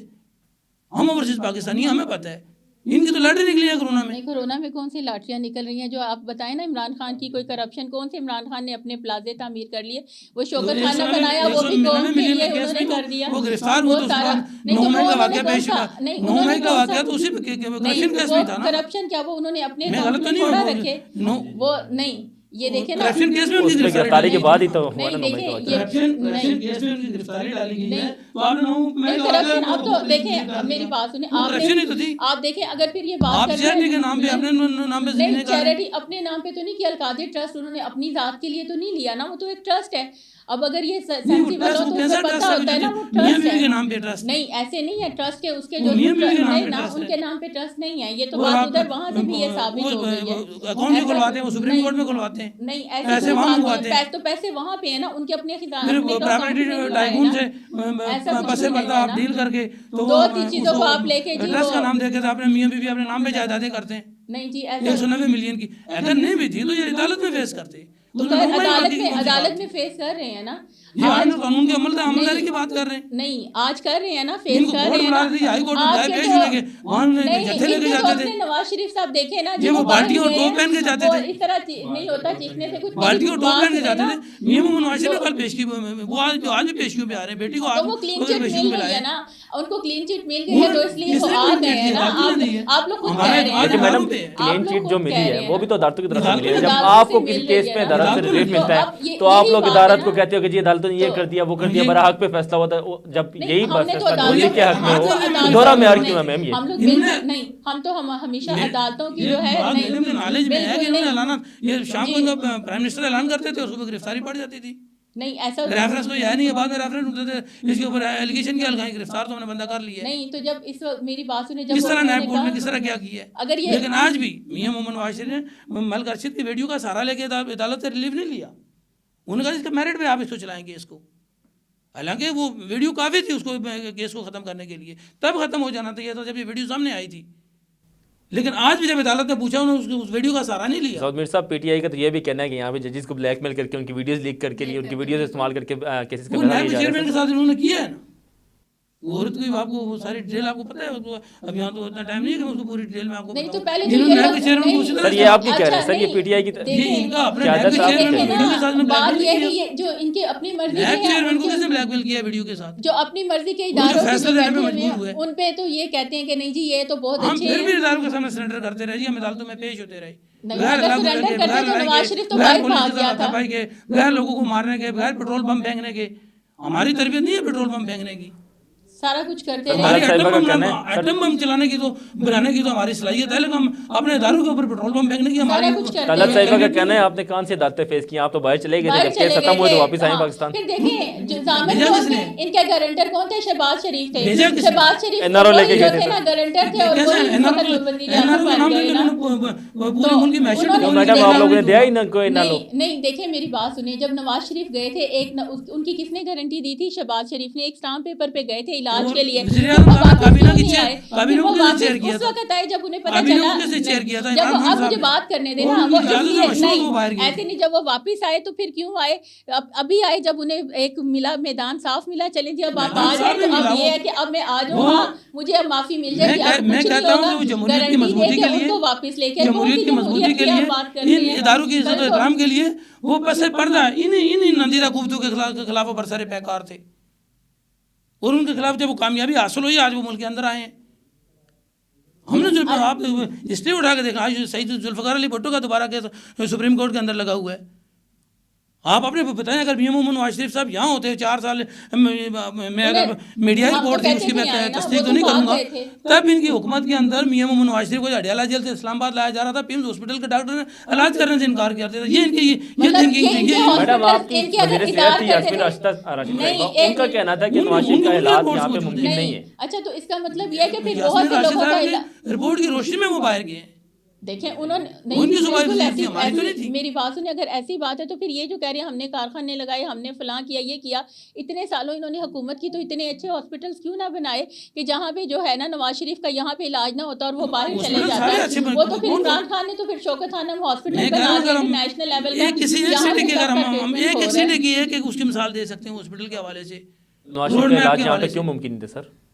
ہم اوورسیز پاکستانی ہیں، ہمیں پتہ ہے۔ ان کی تو لاٹری نکلی ہے کرونا میں۔ کرونا میں کون سی لاٹریاں نکل رہی ہیں جو آپ بتائیں نا، عمران خان کی کوئی کرپشن، کون سے عمران خان نے اپنے پلازے تعمیر کر لیے، وہ شوکت خانہ بنایا وہ بھی قوم کے لیے انہوں نے کر دیا، وہ گرفتار ہوئے تو 9 مئی کا واقعہ پیش ہوا، 9 مئی کا واقعہ تو اسی کرپشن کیس میں تھا نا۔ کرپشن کیا وہ انہوں نے اپنے غلط تو نہیں تھوڑا رکھے وہ نہیں، یہ دیکھیں نا کرپشن کیس میں ان کی گرفتاری کے بعد ہی تو ہوا نا 9 مئی کا واقعہ۔ کرپشن کیس میں ان کی گرفتاری ڈالی گئی ہے تو آپ نے کرپشن اب تو دیکھیں میری بات سنیں، آپ دیکھیں اگر پھر یہ بات آپ چیریٹی کے نام پہ اپنے نام پہ نہیں، چیریٹی اپنے نام پہ تو نہیں کیا، القادر ٹرسٹ انہوں نے اپنی ذات کے لیے تو نہیں لیا نا، وہ تو ایک ٹرسٹ ہے۔ اب اگر یہ سینسیبل ہو تو اسے پتہ ہوتا ہے نا وہ ٹرسٹ ہے، نہیں ایسے نہیں ہے ٹرسٹ کے، اس کے جو نہیں نا ان کے نام پہ ٹرسٹ نہیں ہے، یہ تو بات ادھر وہاں سے بھی یہ ثابت ہو گئی ہے، اکاؤنٹ میں کھلواتے ہیں، وہ سپریم کورٹ میں کھلواتے ہیں، نہیں ایسے وہاں منگواتے ہیں تو پیسے وہاں پہ ہیں نا، ان کے اپنے پراپرٹی ٹائکون سے پسے پردہ آپ ڈیل کر کے تو 2-3 چیزوں کو آپ لے کے ٹرسٹ کا نام دے کے اپنے میاں بیوی اپنے نام پہ جائیدادیں کرتے ہیں، نہیں جی 190 ملین کی، اگر نہیں بھی تھی تو یہ عدالت میں فیس کرتے، عدالت میں فیس کر رہے ہیں نا، یہ آئین اور قانون کے عمل داری کی بات کر رہے ہیں، نہیں آج کر رہے ہیں نا، فیس کر رہے ہیں نا، ہائی کورٹ میں پیش ہونے کے وہاں جتھے لے کے جاتے تھے، نواز شریف صاحب دیکھیں نا یہ وہ بالٹی اور ٹوپ پہن کے جاتے تھے، اس طرح نہیں ہوتا، چیخنے سے کچھ بالٹی اور ٹوپ پہن کے جاتے تھے، یہ نواز شریف کل پیشگی وہ آج بھی پیشگیوں پہ آ رہے ہیں، بیٹی کو آج وہ کلین چٹ مل گئی ہے نا، ان کو کلین چٹ مل گئی ہے تو اس لیے وہ آ گئے ہیں نا، آپ لوگ خود کہہ رہے ہیں لیکن میڈم کلین چٹ جو ملی ہے وہ بھی تو عدالتوں کی طرف سے ملی ہے، جب آپ کو کسی کیس میں عدالت سے ریلیف ملتا ہے تو آپ لوگ عدالت کو کہتے ہو کہ جی عدالتوں نے یہ کر دیا وہ کر دیا، برحق پہ فیصلہ ہوتا ہے، جب یہی فیصلہ دہلی کے حق میں ہو، دورہ معیار کیوں ہے میم یہ؟ ہم لوگ نہیں، ہم تو ہمیشہ عدالتوں کی جو ہے نالج میں ہے کہ انہوں نے اعلانات یہ شام کو جب پرائم منسٹر اعلان کرتے تھے اس کو گرفتاری پڑ جاتی تھی، نہیں ایسا ریفرنس کوئی ہے نہیں ہے، بعد میں ریفرنس ہوتے تھے اس کے اوپر ایلیگیشن کیا لگائیں، گرفتار تو ہم نے بندہ کر لیا ہے، نہیں تو جب اس وقت میری بات سنیں، جب کس طرح نیب کورٹ نے کس طرح کیا ہے، اگر یہ لیکن آج بھی میاں محمد نواز شریف نے ملک ارشد کی ویڈیو کا سہارا لے کے عدالت سے ریلیف نہیں لیا، انہوں نے کہا اس کے میرٹ پہ آپ اس کو چلائیں گے اس کو، حالانکہ وہ ویڈیو کافی تھی اس کو کیس کو ختم کرنے کے لیے، تب ختم ہو جانا چاہیے تھا جب یہ ویڈیو سامنے آئی تھی، لیکن آج بھی جب عدالت نے پوچھا انہوں نے اس ویڈیو کا سہارا نہیں لیا۔ سعود میر صاحب پی ٹی آئی کا تو یہ بھی کہنا ہے کہ یہاں پہ ججز کو بلیک میل کر کے ان کی ویڈیوز لیک کر کے لیے ان کی ویڈیوز استعمال کر کے کیسز کا وہ فیصلہ نائب لیا جا رہا چیئرمین ہے۔ کے ساتھ انہوں نے کیا ہے نا، وہ عورت کو آپ کو وہ ساری ڈیٹیل آپ کو پتہ ہے، اب یہاں تو اتنا ٹائم نہیں ہے کہ میں اس کو پوری ڈیٹیل میں آپ کو نہیں تو بتاؤں۔ پہلے جنہوں نے نائب چیئرمین کو اسی طرح سر یہ آپ کی کہہ رہے ہیں، سر یہ پی ٹی آئی کی یہ ان کا اپنے قیادت نائب صاحب چیئرمین کہہ کو رہے ہیں۔ ویڈیو کے ساتھ میں بات بلیک یہ ہے میل کہ کیا، یہ جو ان کے اپنی مرضی نائب کے چیئرمین کو ہیں، کیسے بلیک میل کیا ویڈیو کے ساتھ؟ جو اپنی مرضی کے وہ جو اداروں کے فیصلہ جو لینے پہ بیٹھے ہوئے مجبور ہوئے، ہیں ان پہ تو یہ کہتے ہیں کہ نہیں جی یہ تو بہت ہم اچھے پھر ہیں۔ بھی اداروں کے سامنے سرنڈر کرتے رہے جی، ہم عدالتوں میں پیش ہوتے رہے، نہیں، بغیر اگر لاگو surrender کرنے کے، کرتے بغیر تو لڑائی نواز کے، شریف تو بغیر باہر پولیس بھاگ کے گیا ساتھ تھا۔ دبائی کے، بغیر لوگوں کو مارنے کے، بغیر پیٹرول پمپ پھینکنے کے، ہماری تربیت نہیں ہے پیٹرول پمپ پھینکنے کی، سارا کچھ کرتے ہماری رہے۔ ایٹم بم چلانے کی تو بنانے کی تو ہماری صلاحیت ہے، لیکن ہم اپنے اداروں کے اوپر پیٹرول پمپ پھینکنے کی ہماری کچھ کرتے طلعت ہیں۔ صاحبہ کا کہنا ہے آپ نے کون سی عدالتیں فیس کی، آپ تو باہر چلے گئے تھے باہر جب کیس چلے ختم ہوئے تو گئے واپس تھے، آئے ہاں۔ پاکستان۔ پھر دیکھیں جو ضامن بھیجا کون کس تھے، نے؟ ان کے گارنٹر کون تھے؟ شہباز شریف تھے۔ بھیجا کس نے؟ شہباز شریف NRO لے کے جو گئے تھے تھے نا گارنٹر تھے، اور کیسے وہی NRO وقت کے وزیر NRO اعظم کے بن نام گئے لے کے نا۔ انہوں نے پوری تو ملک کی معیشت انہوں نے- کو میڈم آپ لوگوں نے دیا ہی نہ کوئی نہ لو۔ نہیں دیکھیں میری بات سنیں، جب نواز شریف گئے تھے ان کی کس نے گارنٹی دی تھی؟ شہباز شریف نے ایک اسٹامپ پیپر پہ گئے تھے علاج کے لیے، وزیر پھر وہ اعظم صاحب نے واپس کابینہ کیوں کی نہیں چیئر- آئے؟ کابینہ پھر کو وہ کس نے واپس چیئر کیا اس تھا؟ وقت آئے جب انہیں پتا کابینہ چلا، کو کس نے چیئر کیا تھا؟ جب عمران خان اب صاحب مجھے نے۔ بات کرنے دیں وہ نا، ان وہ کی اجازت اس سے لیے مشروط وہ باہر نہیں گئے ایسے نہیں، جب وہ واپس آئے تو پھر کیوں آئے؟ ابھی آئے جب انہیں ایک ملا، میدان صاف ملا، چلیں جی اب آپ میدان آ صاف جائیں نہیں تو اب ملا، یہ ہے کہ اب میں آ جاؤں، وہ- ہاں مجھے اب معافی مل جائے گی، اب میں کچھ نہیں کہتا ہوں ہوگا، کہ وہ جمہوریت کی گارنٹی دے مضبوطی کے کے ان لیے، کو واپس لے کے جمہوریت کی مضبوطی کے آپ لیے، بات کر رہے ان ہیں۔ اداروں کی عزت و کل تو- احترام کے لیے وہ پس پردہ انہی نندیدہ قوتوں کے خلاف وہ برسر پیکار تھے، اور ان کے خلاف جب وہ کامیابی حاصل ہوئی آج وہ ملک کے اندر آئے ہیں۔ ہم نے جو آپ ہسٹری اٹھا کے دیکھا، آج سعید ذوالفقار علی بھٹو کا دوبارہ کیس سپریم کورٹ کے اندر لگا ہوا ہے۔ آپ اپنے بتائیں اگر میم محمد نواز شریف صاحب یہاں ہوتے 4 سال میں اگر میڈیا رپورٹ تھی اس کی میں تصدیق تو نہیں کروں گا، تب ان کی حکومت کے اندر میم محمد نواز شریف کو اڈیالہ جیل سے اسلام آباد لایا جا رہا تھا، پیمز ہاسپٹل کے ڈاکٹر نے علاج کرنے سے انکار کیا تھا۔ یہ ان کی یہ تھنکنگ تھی۔ میڈم آپ کی وزیر صحت تھی یاسمین راشدہ صاحبہ، ان کا کہنا تھا کہ نواز شریف کا علاج یہاں پہ ممکن نہیں ہے۔ اچھا تو اس کا مطلب یہ ہے کہ پھر یاسمین بہت سے راشد لوگوں کا صاحب کی رپورٹ کی روشنی میں وہ باہر گئے ہیں۔ دیکھیں انہوں نے ان کی زبان بالکل تھی، ہماری تو نہیں تھی۔ میری بات سنیں، اگر ایسی بات ہے تو پھر یہ جو کہہ رہے ہیں ہم نے کارخانے لگائے، ہم نے فلاں کیا، یہ کیا، اتنے سالوں انہوں نے حکومت کی تو اتنے اچھے ہاسپٹلس کیوں نہ بنائے کہ جہاں پہ جو ہے نا نواز شریف کا یہاں پہ علاج نہ ہوتا اور وہ باہر چلے جاتا ہے۔ وہ تو پھر عمران خان نے تو پھر شوکت خانم ہاسپٹل بنا دیا نیشنل لیول کا، کسی ایک یہاں سٹی پہ کی اگر سب کا ہم ٹریٹمنٹ ایک ہو رہا سٹی ہے۔ کی ہے کہ اس کی مثال دے سکتے ہیں ہاسپٹل کے حوالے سے، نواز شریف کا علاج یہاں پہ کیوں ممکن نہیں تھا سر؟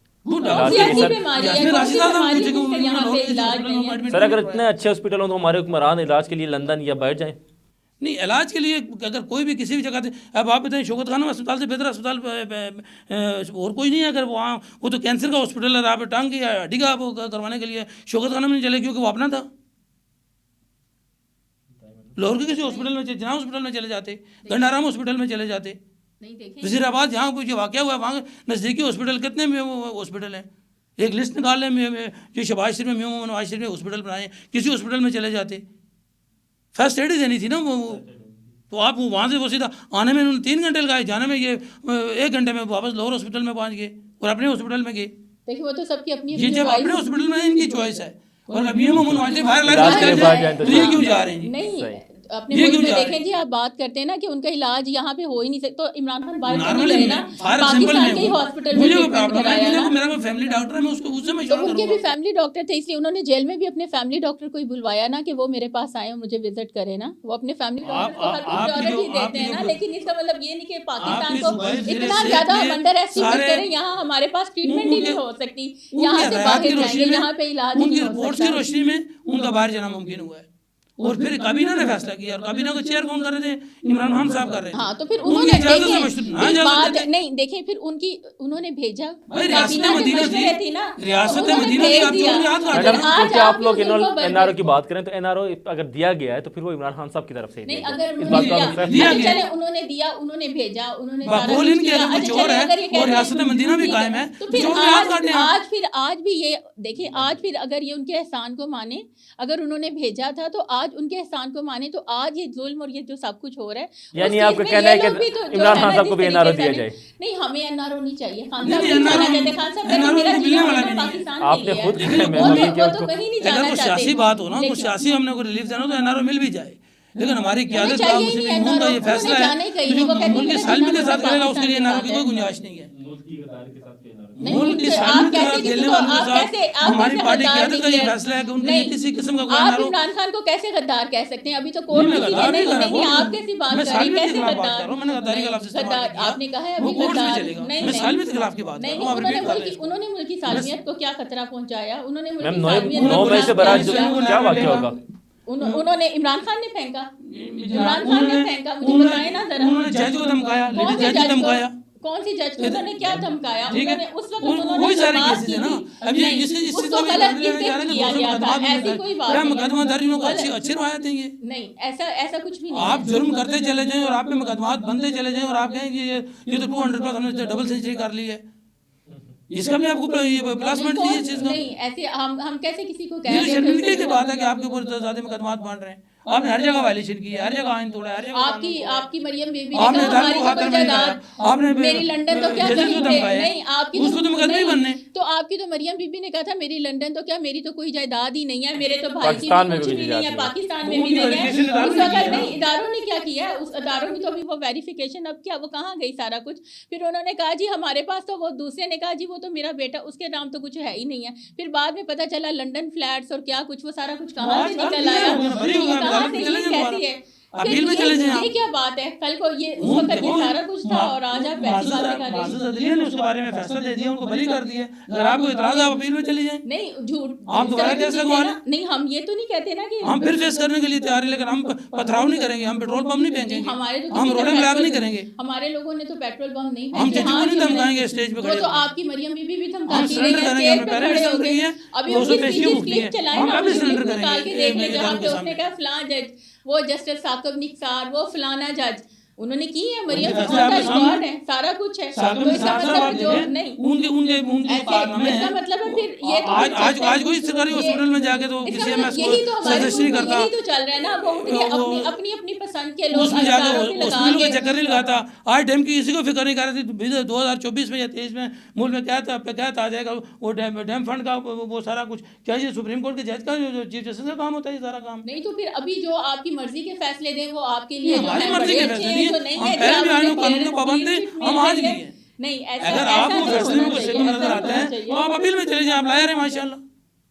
سیاسی بیماری ہے، کون سی بیماری جس سے یہاں پہ علاج نہیں ہے؟ سر اگر اتنے اچھے ہاسپٹل ہوں تو ہمارے حکمران علاج کے لیے لندن یا باہر جائیں۔ نہیں، علاج کے لیے اگر کوئی بھی کسی بھی جگہ سے، اب آپ بتائیں شوکت خانم اسپتال سے بہتر اسپتال اور کوئی نہیں ہے، اگر وہاں وہ تو کینسر کا ہاسپٹل ہے، آپ ٹانگ کی ہڈی کا آپ کروانے کے لیے شوکت خانم نہیں چلے کیونکہ وہ اپنا تھا۔ لاہور کے کسی ہاسپٹل میں جناح ہاسپٹل میں چلے جاتے، گنڈارام ہاسپٹل میں چلے جاتے، وزیر آباد جہاں جو واقعہ ہوا ہے وہاں نزدیکی ہاسپٹل کتنے ہاسپٹل ہیں، ایک لسٹ نکال لیں جو شہباز شریف میں میم محمد نواز شریف نے ہاسپٹل بنائے، کسی ہاسپٹل میں چلے جاتے، فرسٹ ایڈ ہی دینی تھی نا وہ، تو آپ وہاں سے وہ سیدھا آنے میں انہوں نے 3 گھنٹے لگائے، جانے میں یہ 1 گھنٹے میں واپس لاہور ہاسپٹل میں پہنچ گئے اور اپنے ہاسپٹل میں گئے۔ دیکھیں وہ تو سب کی اپنی یہ جب اپنے ہاسپٹل میں ان کی چوائس ہے، اور ابھی میم محمد نواز شریف باہر تو یہ کیوں جا رہے ہیں جی؟ نہیں اپنے ملک میں دیکھیں جی، آپ بات کرتے ہیں نا کہ ان کا علاج یہاں پہ ہو ہی نہیں سکتا، تو عمران خان باہر تو نہیں گئے نا، پاکستان کے ہی ہاسپٹل میں ٹریٹمنٹ کرایا نا۔ میرا کوئی فیملی ڈاکٹر ہے، میں اس کو اس سے تو مشورہ ان کے کروں بھی گا۔ فیملی ڈاکٹر تھے، اس لیے انہوں نے جیل میں بھی اپنے فیملی ڈاکٹر کو ہی بلوایا نا کہ وہ میرے پاس آئے اور مجھے وزٹ کرے نا۔ وہ اپنے فیملی ڈاکٹر کو ہر پریورٹی دیتے ہیں نا، لیکن اس کا مطلب یہ نہیں کہ پاکستان کو اتنا زیادہ انڈر ایسٹیمیٹ کریں، یہاں ہمارے پاس ٹریٹمنٹ ہی نہیں ہو سکتی، یہاں سے باہر جائیں گے، یہاں پہ علاج ان کی نہیں ہو رپورٹس کی سکتا۔ روشنی میں ان کا باہر جانا ممکن ہوا ہے، اور پھر کابینہ نے فیصلہ کیا، اور کابینہ کو چیئر کون کر رہے تھے؟ عمران خان صاحب کر رہے تھے۔ ہاں تو پھر انہوں نے دیکھیں نہیں دیکھیں پھر انہوں نے بھیجا، کابینہ کی مشورے تھی نا، ریاست انہوں نے مدینہ بھیج دیا۔ میڈم کیونکہ آپ لوگ این آر او کی بات کریں تو این آر او اگر دیا گیا ہے تو پھر وہ عمران خان صاحب کی طرف سے نہیں، اگر اس بات کا چلے انہوں نے دیا، انہوں نے بھیجا، انہوں نے بقول ان کے اگر چور ہے اور ریاست مدینہ بھی قائم ہے تو پھر آج بھی یہ دیکھیں، آج پھر اگر یہ ان کے احسان کو مانے، اگر انہوں نے بھیجا تھا تو آج ان کے احسان کو مانے، تو آج یہ ظلم اور یہ جو سب کچھ ہو رہا ہے، یعنی آپ کا کہنا ہے کہ عمران خان صاحب کو بھی این آر او دیا جائے؟ نہیں، ہمیں این آر او نہیں چاہیے، خان صاحب نہیں جانا چاہتے، خان صاحب کہتے میرا جینا ہے پاکستان آپ کے نے لیے، خود وہ تو کہیں نہیں اگر جانا کوئی چاہتے۔ سیاسی بات ہو نا، کوئی سیاسی ہم نے کوئی ریلیف دینا تو این آر او مل بھی جائے، لیکن ہماری قیادت کا چاہیے مسلم نہیں ہے، نون کا یہ انہوں نے فیصلہ جانا ہی ہے کہیں کہ جو نہیں، وہ کہتے ملک ہیں کے کہ سالمی کے جانا ساتھ کھیلے گا اس کے لیے پاکستان کوئی گنجائش نہیں ہے. نہیں، ملک کی پھر سالمیت آپ کے کیسے ساتھ کسی کھیلنے کو والوں کے آپ ساتھ کیسے آپ ہماری کیسے پارٹی غدار قیادت کا یہ ڈکلیئر فیصلہ ہے کہ ان کے لیے نہیں کسی قسم کا کوئی آپ نہ ہو. عمران خان کو کیسے غدار کہہ سکتے ہیں؟ ابھی تو کورٹ میں کسی نے غدار نہیں کہہ رہا، نہیں آپ کیسی بات میں کر رہی ہیں؟ سالمیت کے کیسے خلاف بات غدار کر رہا ہوں، میں نے غداری کا لفظ استعمال غدار نہیں کیا. آپ نے کہا ہے وہ ابھی کورٹ میں غدار چلے گا. نہیں میں نہیں سالمیت کے خلاف کی بات کر نہیں رہا ہوں. آپ ریپیٹ کر رہے ہیں اس کو. انہوں نے ملک کی سالمیت کو کیا خطرہ پہنچایا؟ انہوں نے ملک میم کی 9 سالمیت مئی کو سے کیا برآج کیا کیا واقعہ ہوگا؟ انہوں نے عمران خان نے پھینکا، عمران خان نے پھینکا، مجھے بتائیں نا ذرا انہوں نے جج کو دھمکایا، کون لیڈی سے جج کو جج کو دھمکایا. کون سی جج کو انہوں نے کیا دھمکایا؟ ٹھیک ہے، انہوں نے اس وقت انہوں نے وہی جو سارے بات کیسز کی ہیں نا. تھی اب یہ نہیں اس اس سے کو تو غلط لینے جا رہے انفیکٹ ہیں کیا کہ گیا تھا، ایسی کوئی بات نہیں مقدمہ درجوں کو غلط اچھی روایت ہیں یہ. نہیں ایسا کچھ بھی نہیں آپ جرم کرتے چلے جائیں اور آپ پہ مقدمات بنتے چلے جائیں اور آپ کہیں کہ یہ تو 200 پلس ہم نے ڈبل سینچری کر لی ہے. اس کا بھی آپ کو پلاسمنٹ چاہیے اس چیز کا. نہیں ایسے ہم کیسے کسی کو یہ کہہ تو دیں شرمندگی کی بات ہے کہ آپ کے اوپر زیادہ مقدمات بن رہے ہیں. آپ نے ہر جگہ وائلیشن کی ہے، ہر جگہ آئین توڑا ہے، ہر جگہ قانون توڑا ہے. آپ کی مریم بیبی نے آپ نے کہا اداروں ہماری کو تو خاتمہ کوئی نہیں کرایا. جائیداد آپ نے میری لنڈن تو کیا ججز کو کہیں پہ دھمکایا. نہیں آپ کی اس کو تو مقدمے ہی بننے. تو آپ کی تو مریم بیبی نے کہا تھا میری لنڈن تو کیا میری تو کوئی جائیداد ہی نہیں ہے، میرے تو بھائی کی پاکستان میں بھی بھی کچھ بھی نہیں ہے، نہیں ہے. پاکستان میں بھی نہیں ہے. اس وقت نہیں اداروں نے کیا کیا ہے، اس اداروں کی تو ابھی وہ ویریفیکیشن اب کیا وہ کہاں گئی سارا کچھ. پھر انہوں نے کہا جی ہمارے پاس تو وہ دوسرے نے کہا جی وہ تو میرا بیٹا اس کے نام تو کچھ ہے ہی نہیں ہے. پھر بعد میں پتہ چلا لنڈن فلیٹس اور کیا کچھ وہ سارا کچھ کہاں سے نکل آیا، یہ کہاں سے یہ کیسی ہے. اپیل میں چلے جائیں. یہ کیا بات ہے؟ کل کو یہ اس وقت یہ سارا کچھ تھا اور آج آپ ایسی باتیں کر رہے ہیں. معزز عدلیہ نے اس کے بارے میں فیصلہ دے دیا، ان کو بری کر دیا. اگر آپ کو اعتراض ہے آپ اپیل میں چلی جائیں. نہیں جھوٹ آپ دوبارہ کیس لگوا لیں. نہیں ہم یہ تو نہیں کہتے نا کہ ہم پھر فیس کرنے کے لیے تیار ہیں، لیکن ہم پتھراؤ نہیں کریں گے، ہم پیٹرول پمپ نہیں پھینکیں گے، ہمارے تو ہم روڈیں بلاک نہیں کریں گے. ہمارے لوگوں نے تو پیٹرول پمپ نہیں ہم پھینکے. چچو کو نہیں دھمکائیں گے اسٹیج پہ وہ کھڑے تو ہو کے. آپ کی مریم بیوی بھی ہم دھمکاتی رہی سرنڈر ہے، کریں گے، اسٹیج ہمیں پہ پہلے بھی کھڑے ہو سرنڈر گئے. کی ہے. ابھی وہ اس سب کی پیشیاں بھگتی کلپ ہے. چلائے ہم نا، ابھی اس کی سرنڈر کلپ کریں نکال کے گے دیکھ لیں جہاں پہ اس سامنے. نے کہا فلاں جج، وہ جسٹس ثاقب نثار، وہ فلانا جج انہوں نے کی ہے. مریم ان کے بیبی فیصلے کا آپ کے سامنے. ریکارڈ ہے، سارا کچھ ہے. ثاقب تو اس کا نثار صاحب آپ مطلب جو دیکھیں، نہیں ان کے ایسے کارنامے اس کا ہیں. مطلب ہے پھر یہ تو آج کوئی سرکاری ہاسپٹل میں جا کے تو اس کا کسی مطلب MS کو یہی تو ہمارے سرجری ملک میں کرتا. یہی تو چل رہا ہے نا. وہ اٹھ کے اپنی پسند کے لوگ اس میں جا کے اداروں پہ لگا ہاسپٹلوں کے کے چکر نہیں لگاتا. آج ڈیم کی کسی کو فکر نہیں کر رہی تھی. 2024 میں یا 23 میں ملک میں کیا آ جائے گا وہ ڈیم فنڈ کا وہ سارا کچھ. کیا یہ سپریم کورٹ کے جج کا جو چیف جسٹس کا کام ہوتا ہے یہ سارا کام؟ نہیں تو پھر ابھی جو آپ کی مرضی کے فیصلے دیں وہ آپ کے لیے جو ہماری ہے مرضی بڑے کے اچھے فیصلے ہیں، دیے. جو نہیں ہم ہے پہلے بھی آئین و جو قانون کے پابند تھے، ہم آج بھی ہیں. نہیں اگر آپ کو فیصلے میں کوئی شکل نظر آتے ہیں تو آپ اپیل میں چلے جائیں. آپ لائر ہیں ماشاء اللہ.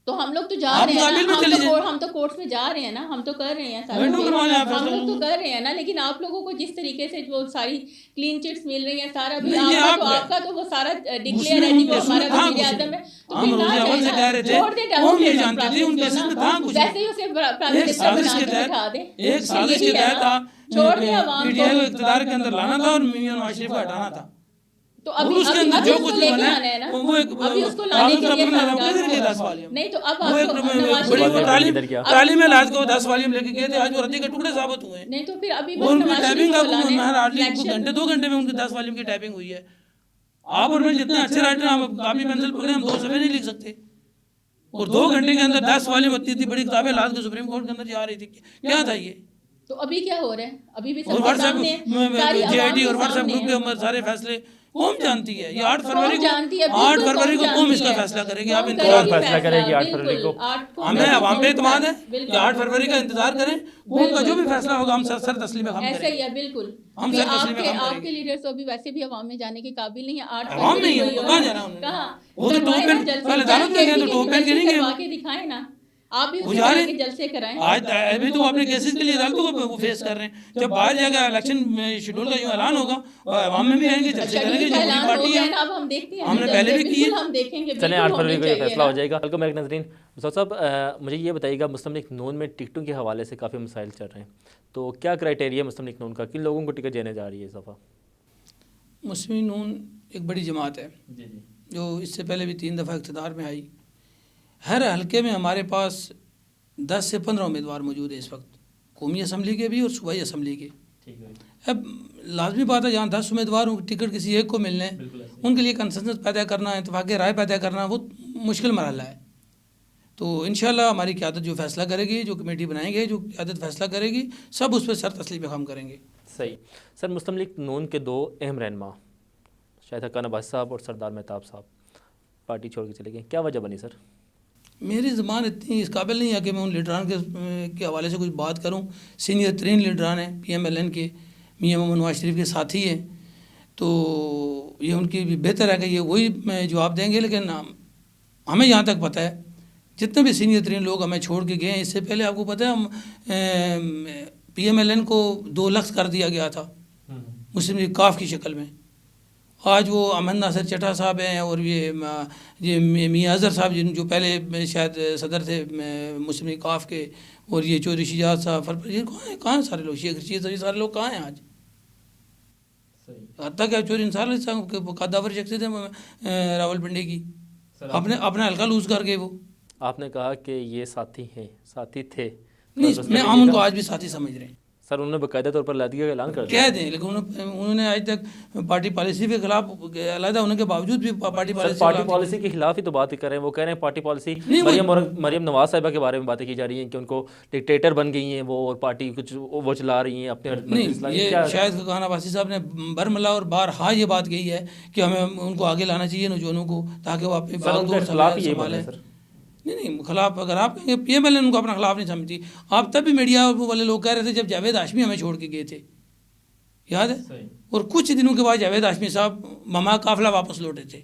تو ہم لوگ تو جا آپ رہے تو ہیں اپیل میں نا، چلے جائیں. ہم تو کورٹ میں جا رہے ہیں نا، ہم تو کر رہے ہیں سارا وینڈو کروا لیں آپ ہم فیصلہ. لوگ تو کر رہے ہیں نا. لیکن آپ لوگوں کو جس طریقے سے وہ ساری کلین چٹس مل رہی ہیں سارا بھی نہیں، یہ آپ کا تو وہ سارا ڈکلیئر ہے کہ وہ ہمارا وزیر اعظم ہے. تو ہم پھر روز نہ اول سے کہہ رہے تھے چھوڑ دیں قوم یہ جانتی تھی ان کیسز میں تھا کچھ ویسے ہی اسے پرائم ایک منسٹر سازش بنا کے کے بٹھا دیں. تحت ایک سازش کے تحت تھا چھوڑ دیں عوام پی ٹی آئی کو اقتدار کے اندر لانا تھا اور میاں نواز شریف کو ہٹانا تھا. تو ابھی اس کے اندر جو اس کو کچھ لے کے بنا آنا ہے نا، وہ ایک ابھی اس کو لانے کے لیے نہیں تو اب وہ ایک آپ کو نواز بڑی شریف وہ تعلیم آج کو 10 والیوم لے کے گئے تھے، آج وہ ردی کے ٹکڑے ثابت ہوئے ہیں. نہیں تو پھر ابھی اور ان کی نواز ٹائپنگ شریف کو لانے گھنٹے 2 گھنٹے میں ان کی 10 والیوم کی ٹائپنگ ہوئی ہے. آپ اور میں جتنے اچھے رائٹر ہیں، آپ کاپی پینسل پکڑے ہم 2 صفحے نہیں لکھ سکتے. اور 2 گھنٹے کے اندر 10 والیوم اتنی بڑی کتابیں لاد کے سپریم کورٹ کے اندر جا رہی تھی. کیا تھا یہ؟ تو ابھی کیا ہو رہا ہے؟ ابھی بھی اور سب کے واٹس سامنے ایپ جے آئی ٹی اور واٹس ایپ گروپ کے ہمارے سارے فیصلے قوم جانتی ہے. یہ 8 فروری کو قوم اس کا فیصلہ کرے گی. آپ کون فیصلہ کرے گی 8 فروری کو؟ ہمیں عوام پہ اعتماد ہے کہ 8 فروری کا انتظار کریں. قوم کا جو بھی فیصلہ ہوگا ہم سر تسلیم ہم کریں. ایسا ہی ہے بالکل. ہم سر تسلیم ہم آپ کریں. کے لیڈرز ابھی ویسے بھی عوام میں جانے کے قابل نہیں ہیں. 8 عوام نہیں ہے، کہاں جانا انہوں نے؟ وہ تو ٹوپ پہن پہلے عدالت میں گئے تو ٹوپ پہن کے نہیں گئے. کے دکھائیں نا، آپ بھی اسی طرح کے جلسے کرائیں. آج ابھی تو اپنے کیسز کے لیے عدالتوں کو فیس کر رہے ہیں. جب باہر جا کے الیکشن شیڈول کا جو اعلان ہوگا عوام میں بھی آئیں گے، جلسے کریں گے. جو بڑی پارٹی ہے اب ہم دیکھتے ہیں، ہم نے پہلے بھی کی ہے. ہم دیکھیں گے. چلیں 8 فروری کو یہ فیصلہ ہو جائے گا. ویلکم بیک ناظرین. استاد صاحب مجھے یہ بتائیے گا، مسلم لیگ نون میں ٹکٹوں کے حوالے سے کافی مسائل چل رہے ہیں، تو کیا کرائٹیریا مسلم لیگ نون کا، کن لوگوں کو ٹکٹ دینے جا رہی ہے اس دفعہ؟ مسلم نون ایک بڑی جماعت ہے جو اس سے پہلے بھی 3 دفعہ اقتدار میں آئی. ہر حلقے میں ہمارے پاس 10 سے 15 امیدوار موجود ہیں اس وقت، قومی اسمبلی کے بھی اور صوبائی اسمبلی کے. اب لازمی بات ہے جہاں 10 امیدوار ہوں ٹکٹ کسی ایک کو ملنے ان کے لیے کنسنسس پیدا کرنا، اتفاق رائے پیدا کرنا وہ مشکل مرحلہ ہے. تو انشاءاللہ ہماری قیادت جو فیصلہ کرے گی، جو کمیٹی بنائیں گے، جو قیادت فیصلہ کرے گی، سب اس پہ سر تسلیم ہم کریں گے. صحیح. سر مسلم لیگ نون کے 2 اہم رہنما شاہد حقان عباسی صاحب اور سردار مہتاب صاحب پارٹی چھوڑ کے چلے گئے، کیا وجہ بنی سر؟ میری زبان اتنی اس قابل نہیں ہے کہ میں ان لیڈران کے حوالے سے کچھ بات کروں. سینئر ترین لیڈران ہیں PMLN کے, میاں محمد نواز شریف کے ساتھی ہیں, تو یہ ان کی بھی بہتر ہے کہ یہ وہی جواب دیں گے. لیکن ہمیں یہاں تک پتہ ہے جتنے بھی سینئر ترین لوگ ہمیں چھوڑ کے گئے ہیں, اس سے پہلے آپ کو پتہ ہے ہم PMLN کو 2 لفظ کر دیا گیا تھا مسلم لیگ کاف کی شکل میں. آج وہ احمد ناصر چٹھا صاحب ہیں اور یہ میاں اظہر صاحب جو پہلے شاید صدر تھے مسلم لیگ کاف کے, اور یہ چودھری شجاعت صاحب, یہ کہاں ہیں سارے لوگ, شیخ رشید یہ سارے لوگ کہاں ہیں آج؟ حتیٰ کہ چودھری انصار علی صاحب کے قداور شخصیت ہیں راول پنڈی کی, اپنا حلقہ لوز کر گئے. وہ آپ نے کہا کہ یہ ساتھی ہیں, ساتھی تھے, نہیں, ہم ان کو آج بھی ساتھی سمجھ رہے ہیں. سر انہوں نے باقاعدہ طور پر علیحدگی کا اعلان کر دیا کہہ دیں, لیکن انہوں نے آج تک پارٹی پالیسی کے خلاف علیحدہ ہونے کے باوجود بھی پارٹی پالیسی کے خلاف ہی تو بات کر رہے ہیں. وہ کہہ رہے ہیں پارٹی پالیسی, مریم نواز صاحبہ کے بارے میں باتیں کی جا رہی ہیں کہ ان کو ڈکٹیٹر بن گئی ہیں وہ, اور پارٹی کچھ وہ چلا رہی ہیں اپنے. نہیں, یہ شاید خان عباسی صاحب نے برملا اور بارہا یہ بات کہی ہے کہ ہمیں ان کو آگے لانا چاہیے نوجوانوں کو, تاکہ وہ اپنے خلاف ہی یہ. نہیں, خلاف اگر آپ کہیں گے PMLN ان کو اپنا خلاف نہیں سمجھتی. آپ تب بھی میڈیا والے لوگ کہہ رہے تھے جب جاوید ہاشمی ہمیں چھوڑ کے گئے تھے, یاد ہے, اور کچھ دنوں کے بعد جاوید ہاشمی صاحب مما قافلہ واپس لوٹے تھے.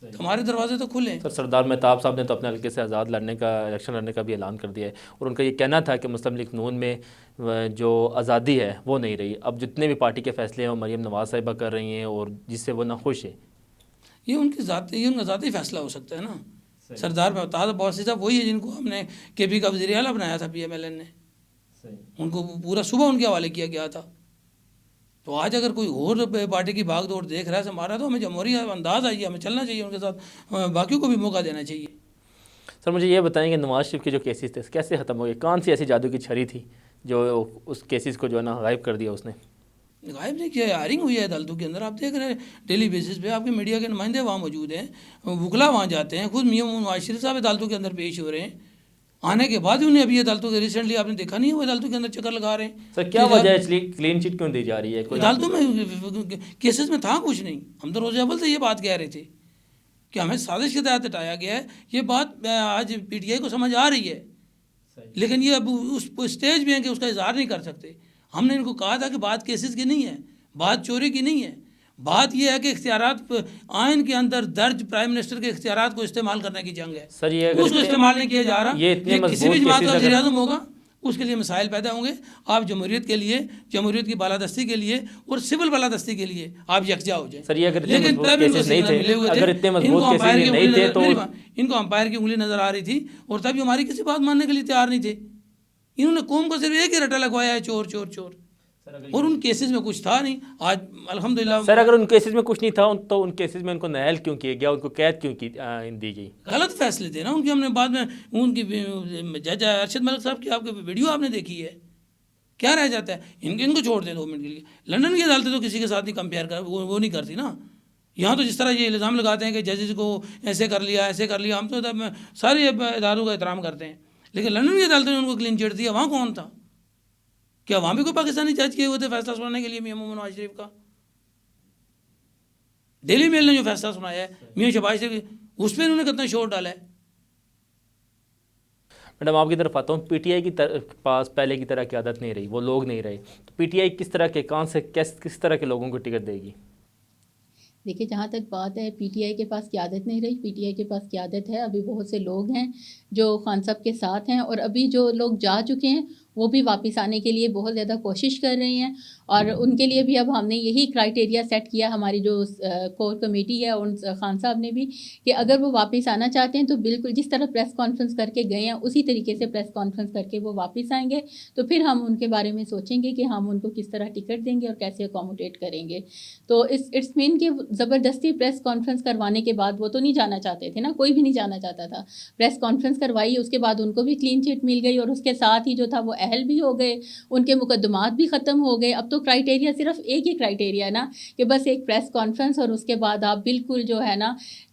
ہمارے دروازے تو کھلے ہیں. سر سردار مہتاب صاحب نے تو اپنے حلقے سے آزاد لڑنے کا, الیکشن لڑنے کا بھی اعلان کر دیا ہے, اور ان کا یہ کہنا تھا کہ مسلم لیگ نون میں جو آزادی ہے وہ نہیں رہی. اب جتنے بھی پارٹی کے فیصلے ہیں وہ مریم نواز صاحبہ کر رہی ہیں, اور جس سے وہ ناخوش ہے. یہ ان کا ذاتی فیصلہ ہو سکتا ہے نا. سردار مہتاب عباسی صاحب وہی ہے جن کو ہم نے KP کا وزیر اعلیٰ بنایا تھا PMLN نے, ان کو پورا صبح ان کے حوالے کیا گیا تھا. تو آج اگر کوئی اور پارٹی کی بھاگ دوڑ دیکھ رہا ہے ہمارا, تو ہمیں جمہوری انداز آئیے, ہمیں چلنا چاہیے ان کے ساتھ, باقیوں کو بھی موقع دینا چاہیے. سر مجھے یہ بتائیں کہ نواز شریف کے جو کیسز تھے کیسے ختم ہو گئے؟ کون سی ایسی جادو کی چھری تھی جو اس کیسز کو جو ہے نا غائب کر دیا اس نے؟ غائب نہیں کیا, ہائرنگ ہوئی ہے عدالتوں کے اندر. آپ دیکھ رہے ہیں ڈیلی بیسس پہ آپ کے میڈیا کے نمائندے وہاں موجود ہیں, وکلا وہاں جاتے ہیں, خود میاں محمد نواز شریف صاحب عدالتوں کے اندر پیش ہو رہے ہیں. آنے کے بعد انہیں ابھی عدالتوں کے ریسنٹلی آپ نے دیکھا نہیں ہے وہ عدالتوں کے اندر چکر لگا رہے ہیں. سر کیا وجہ ہے کلین چٹ کیوں دی جا رہی ہے؟ عدالتوں میں کیسز میں تھا کچھ نہیں. ہم تو روز اول سے یہ بات کہہ رہے تھے کہ ہمیں سازش کے تحت ہٹایا گیا ہے. یہ بات آج PTI کو سمجھ آ رہی ہے, لیکن یہ اب اس اسٹیج پہ ہیں کہ اس کا اظہار نہیں کر سکتے. ہم نے ان کو کہا تھا کہ بات کیسز کی نہیں ہے, بات چوری کی نہیں ہے, بات یہ ہے کہ اختیارات آئین کے اندر درج پرائم منسٹر کے اختیارات کو استعمال کرنے کی جنگ ہے. سر یہ اس کو استعمال نہیں کیا جا رہا. یہ کسی بھی جماعت کا وزیر اعظم ہوگا اس کے لیے مسائل پیدا ہوں گے. آپ جمہوریت کے لیے, جمہوریت کی بالادستی کے لیے اور سول بالادستی کے لیے آپ یکجا ہو جائیں. سر یہ اگر اتنے مضبوط کیسز نہیں تھے, اگر اتنے مضبوط کیسز نہیں تھے تو ان کو امپائر کی انگلی نظر آ رہی تھی, اور تبھی ہماری کسی بات ماننے کے لیے تیار نہیں تھے. انہوں نے قوم کو صرف ایک ہی رٹا لگوایا ہے, چور چور چور, اور ان کیسز میں کچھ تھا نہیں. آج الحمدللہ سر اگر ان کیسز میں کچھ نہیں تھا تو ان کیسز میں ان کو نائل کیوں کیا گیا, ان کو قید کیوں دی گئی؟ غلط فیصلے تھے نا ان کے. ہم نے بعد میں ان کی جج ارشد ملک صاحب کی آپ کی ویڈیو آپ نے دیکھی ہے, کیا رہ جاتا ہے. ان کو چھوڑ دیں 2 منٹ کے لیے. لندن کی عدالتیں تو کسی کے ساتھ نہیں کمپیئر کر, وہ نہیں کرتی نا. یہاں تو جس طرح یہ الزام لگاتے ہیں کہ ججز کو ایسے کر لیا ایسے کر لیا, ہم تو سارے اداروں کا احترام کرتے ہیں, لیکن لندن کی عدالتوں نے ان کو کلین چٹ دیا. وہاں کون تھا؟ کیا وہاں بھی کوئی پاکستانی جج کیے ہوئے تھے فیصلہ سنانے کے لیے میاں محمد نواز شریف کا؟ ڈیلی میل نے جو فیصلہ سنایا ہے میاں شہباز شریف, اس پہ انہوں نے کتنا شور ڈالا ہے. میڈم آپ کی طرف آتا ہوں, PTI کی پاس پہلے کی طرح قیادت نہیں رہی, وہ لوگ نہیں رہے, تو PTI کس طرح کے کس طرح کے لوگوں کو ٹکٹ دے گی؟ دیکھیے جہاں تک بات ہے PTI کے پاس قیادت نہیں رہی, PTI کے پاس قیادت ہے. ابھی بہت سے لوگ ہیں جو خان صاحب کے ساتھ ہیں, اور ابھی جو لوگ جا چکے ہیں وہ بھی واپس آنے کے لیے بہت زیادہ کوشش کر رہے ہیں. اور ان کے لیے بھی اب ہم نے یہی کرائٹیریا سیٹ کیا, ہماری جو کور کمیٹی ہے اور خان صاحب نے بھی, کہ اگر وہ واپس آنا چاہتے ہیں تو بالکل جس طرح پریس کانفرنس کر کے گئے ہیں اسی طریقے سے پریس کانفرنس کر کے وہ واپس آئیں گے. تو پھر ہم ان کے بارے میں سوچیں گے کہ ہم ان کو کس طرح ٹکٹ دیں گے اور کیسے اکوموڈیٹ کریں گے. تو اٹس مین کہ زبردستی پریس کانفرنس کروانے کے بعد وہ تو نہیں جانا چاہتے تھے نا, کوئی بھی نہیں جانا چاہتا تھا. پریس کانفرنس کروائی, اس کے بعد ان کو بھی کلین چٹ مل گئی, اور اس کے ساتھ ہی جو تھا وہ اہل بھی ہو گئے, ان کے مقدمات بھی ختم ہو گئے. اب تو کرائٹیریا صرف ایک ہی کرائٹیریا ہے نا, کہ بس ایک پریس کانفرنس, اور اس کے بعد آپ بالکل جو ہے نا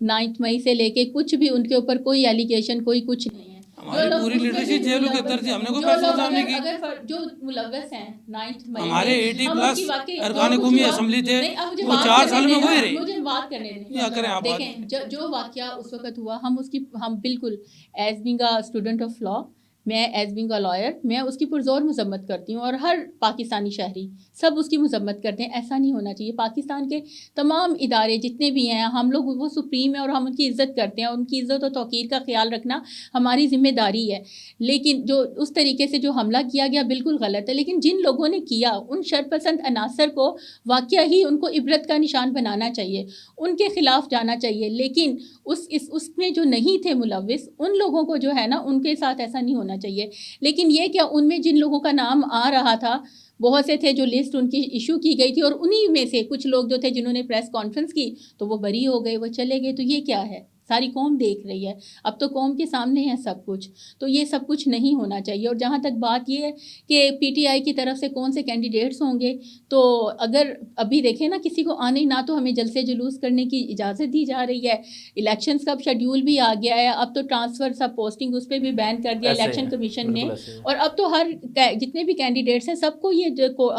9 مئی سے لے کے کچھ بھی ان کے اوپر کوئی ایلیگیشن کوئی کچھ نہیں ہے. ہماری پوری لیڈرشپ جیلوں کے اندر تھی, ہم نے کوئی فیصلہ صاحب نہیں کی. اگر جو ملوث ہیں 9 مئی ہمارے 80+ ارکان قومی اسمبلی تھے, وہ 4 سال میں وہی رہے. مجھے بات کرنے دیں. کیا کریں آپ؟ دیکھیں جو واقعہ اس وقت ہوا, ہم بالکل as being a student of law, میں ایز بینگ اے لائر میں اس کی پرزور مذمت کرتی ہوں, اور ہر پاکستانی شہری سب اس کی مذمت کرتے ہیں. ایسا نہیں ہونا چاہیے. پاکستان کے تمام ادارے جتنے بھی ہیں, ہم لوگ وہ سپریم ہیں اور ہم ان کی عزت کرتے ہیں, اور ان کی عزت و توقیر کا خیال رکھنا ہماری ذمہ داری ہے. لیکن جو اس طریقے سے جو حملہ کیا گیا بالکل غلط ہے. لیکن جن لوگوں نے کیا ان شرپسند عناصر کو واقعہ ہی ان کو عبرت کا نشان بنانا چاہیے, ان کے خلاف جانا چاہیے. لیکن اس میں جو نہیں تھے ملوث, ان لوگوں کو جو ہے نا, ان کے ساتھ ایسا نہیں ہونا چاہیے. لیکن یہ کہ ان میں جن لوگوں کا نام آ رہا تھا, بہت سے تھے جو لسٹ ان کی ایشو کی گئی تھی, اور انہی میں سے کچھ لوگ جو تھے جنہوں نے پریس کانفرنس کی تو وہ بری ہو گئے, وہ چلے گئے. تو یہ کیا ہے؟ ساری قوم دیکھ رہی ہے, اب تو قوم کے سامنے ہے سب کچھ. تو یہ سب کچھ نہیں ہونا چاہیے. اور جہاں تک بات یہ ہے کہ پی ٹی آئی کی طرف سے کون سے کینڈیڈیٹس ہوں گے, تو اگر ابھی دیکھیں نا, کسی کو آنے نہ تو ہمیں جلسے جلوس کرنے کی اجازت دی جا رہی ہے. الیکشنز کا شیڈیول بھی آ گیا ہے, اب تو ٹرانسفر سب پوسٹنگ اس پہ بھی بین کر دیا الیکشن کمیشن نے. اور اب تو ہر جتنے بھی کینڈیڈیٹس ہیں سب کو یہ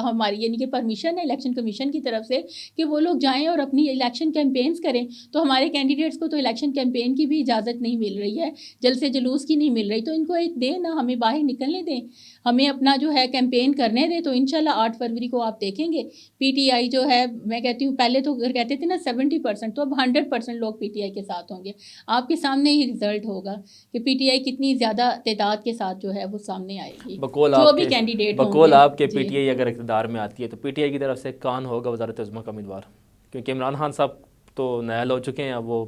ہماری یعنی کہ پرمیشن ہے الیکشن کمیشن کی طرف سے کہ وہ لوگ جائیں اور اپنی الیکشن کیمپینز کریں. تو ہمارے کینڈیڈیٹس کو تو الیکشن کیمپین کی بھی اجازت نہیں مل رہی ہے, جلسے جلوس کی نہیں مل رہی. تو ان کو ایک دیں نا, ہمیں باہر نکلنے دیں, ہمیں اپنا جو ہے کیمپین کرنے دیں. تو انشاءاللہ 8 فروری کو آپ دیکھیں گے پی ٹی آئی جو ہے, میں کہتی ہوں پہلے تو اگر کہتے تھے نا 70%, تو اب 100% لوگ پی ٹی آئی کے ساتھ ہوں گے. آپ کے سامنے ہی رزلٹ ہوگا کہ پی ٹی آئی کتنی زیادہ تعداد کے ساتھ جو ہے وہ سامنے آئے گی. جو بھی کینڈیڈیٹ بقول آپ کے پی ٹی آئی اگر اقتدار میں آتی ہے تو پی ٹی آئی کی طرف سے کون ہوگا وزارت عظمیٰ کا امیدوار؟ کیونکہ عمران خان صاحب تو نائل ہو چکے ہیں, اب وہ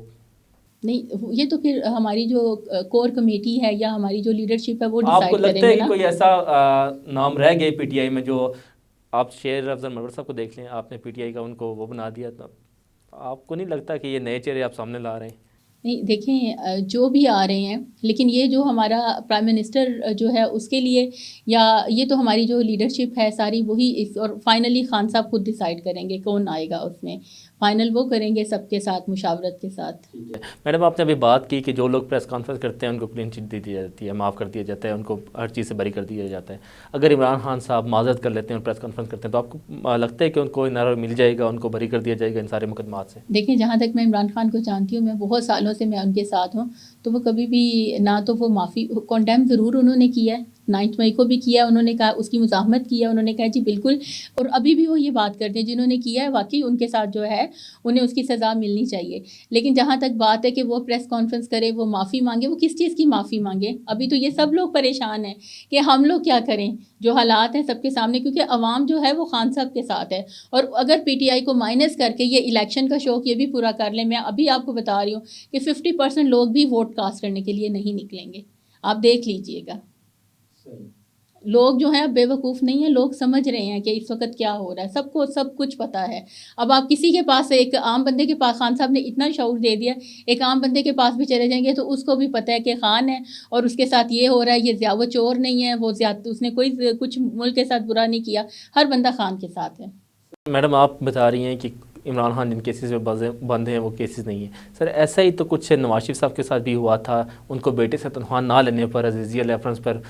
نہیں, یہ تو پھر ہماری جو کور کمیٹی ہے یا ہماری جو لیڈرشپ ہے وہ ڈیسائیڈ کریں گے. آپ کو لگتا ہے کہ کوئی ایسا نام رہ گئے پی ٹی آئی میں جو آپ شیر افضل منور صاحب کو دیکھ لیں, آپ نے پی ٹی آئی کا ان کو وہ بنا دیا, تو آپ کو نہیں لگتا کہ یہ نئے چہرے آپ سامنے لا رہے ہیں؟ نہیں دیکھیں, جو بھی آ رہے ہیں, لیکن یہ جو ہمارا پرائم منسٹر جو ہے اس کے لیے, یا یہ تو ہماری جو لیڈرشپ ہے ساری وہی اور فائنلی خان صاحب خود ڈیسائیڈ کریں گے کون آئے گا اس میں. فائنل وہ کریں گے سب کے ساتھ مشاورت کے ساتھ. میڈم, آپ نے ابھی بات کی کہ جو لوگ پریس کانفرنس کرتے ہیں ان کو کلین چٹ دے دی جاتی ہے, معاف کر دیا جاتا ہے, ان کو ہر چیز سے بری کر دیا جاتا ہے. اگر عمران خان صاحب معذرت کر لیتے ہیں اور پریس کانفرنس کرتے ہیں تو آپ کو لگتا ہے کہ ان کو انعام مل جائے گا, ان کو بری کر دیا جائے گا ان سارے مقدمات سے؟ دیکھیں, جہاں تک میں عمران خان کو جانتی ہوں, میں بہت سالوں سے میں ان کے ساتھ ہوں, تو وہ کبھی بھی نہ تو وہ معافی کنڈیم ضرور انہوں نے کیا ہے, 9 مئی کو بھی کیا, انہوں نے کہا اس کی مزاحمت کیا, انہوں نے کہا جی بالکل, اور ابھی بھی وہ یہ بات کرتے ہیں جنہوں نے کیا ہے واقعی ان کے ساتھ جو ہے انہیں اس کی سزا ملنی چاہیے. لیکن جہاں تک بات ہے کہ وہ پریس کانفرنس کرے, وہ معافی مانگے, وہ کس چیز کی معافی مانگے؟ ابھی تو یہ سب لوگ پریشان ہیں کہ ہم لوگ کیا کریں, جو حالات ہیں سب کے سامنے, کیونکہ عوام جو ہے وہ خان صاحب کے ساتھ ہے. اور اگر پی ٹی آئی کو مائنس کر کے یہ الیکشن کا شوق یہ بھی پورا کر لیں, میں ابھی آپ کو بتا رہی ہوں کہ 50% لوگ بھی ووٹ کاسٹ کرنے کے لیے نہیں نکلیں گے. آپ دیکھ لیجئے گا, لوگ جو ہیں بے وقوف نہیں ہیں, لوگ سمجھ رہے ہیں کہ اس وقت کیا ہو رہا ہے, سب کو سب کچھ پتہ ہے. اب آپ کسی کے پاس, ایک عام بندے کے پاس, خان صاحب نے اتنا شعور دے دیا, ایک عام بندے کے پاس بھی چلے جائیں گے تو اس کو بھی پتہ ہے کہ خان ہے اور اس کے ساتھ یہ ہو رہا ہے, یہ وہ چور نہیں ہے, وہ اس نے کوئی کچھ ملک کے ساتھ برا نہیں کیا, ہر بندہ خان کے ساتھ ہے. میڈم, آپ بتا رہی ہیں کہ عمران خان جن کیسز میں بند ہیں وہ کیسز نہیں ہیں. سر, ایسا ہی تو کچھ نواز شریف صاحب کے ساتھ بھی ہوا تھا, ان کو بیٹے سے تنخواہ نہ لینے پر عزیزیہ ریفرنس پر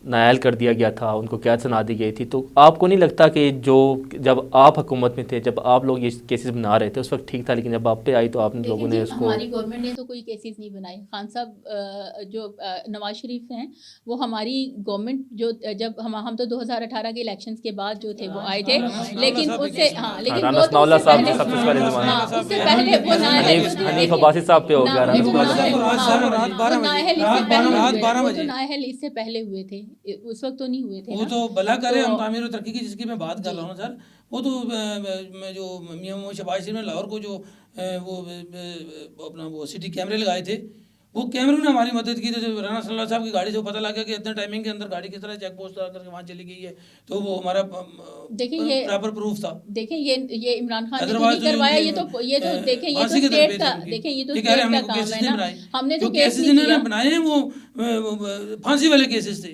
نائل کر دیا گیا تھا, ان کو قید سنا دی گئی تھی. تو آپ کو نہیں لگتا کہ جو جب آپ حکومت میں تھے, جب آپ لوگ یہ کیسز بنا رہے تھے اس وقت ٹھیک تھا, لیکن جب آپ پہ آئی تو آپ نے لوگوں نے اس کو, ہماری گورنمنٹ نے تو کوئی کیسز نہیں بنائے. خان صاحب جو نواز شریف ہیں وہ ہماری گورنمنٹ جو جب ہم تو 2018 کے الیکشنز کے بعد جو تھے وہ آئے تھے, لیکن اس سے لیکن رانا ثناء اللہ صاحب نے سب سے پہلے زمانے, اس سے پہلے وہ حنیف عباسی صاحب پہ ہو گیا, نائل اس سے پہلے ہوئے تھے, اس وقت تو نہیں ہوئے تھے. وہ تو بلا کرے, ہم تعمیر و ترقی کی جس کی میں بات کر رہا ہوں سر, وہ تو جو میاں شہباز شریف نے لاہور کو جو وہ اپنا وہ سٹی کیمرے لگائے تھے, وہ کیمروں نے ہماری مدد کی. تو رانا صلی اللہ صاحب کی گاڑی سے پتہ لگا کہ اتنے ٹائمنگ کے اندر گاڑی کس طرح چیک پوسٹ کر کے وہاں چلی گئی ہے, تو وہ ہمارا پراپر پروف تھا. دیکھیں یہ عمران خان نے نہیں کروایا, یہ تو دیکھیں یہ تو اسٹیٹ کا, دیکھیں یہ تو اسٹیٹ کا کام ہے نا. ہم نے تو کیس نہیں بنائے ہیں, وہ پھانسی والے کیسز تھے.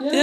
13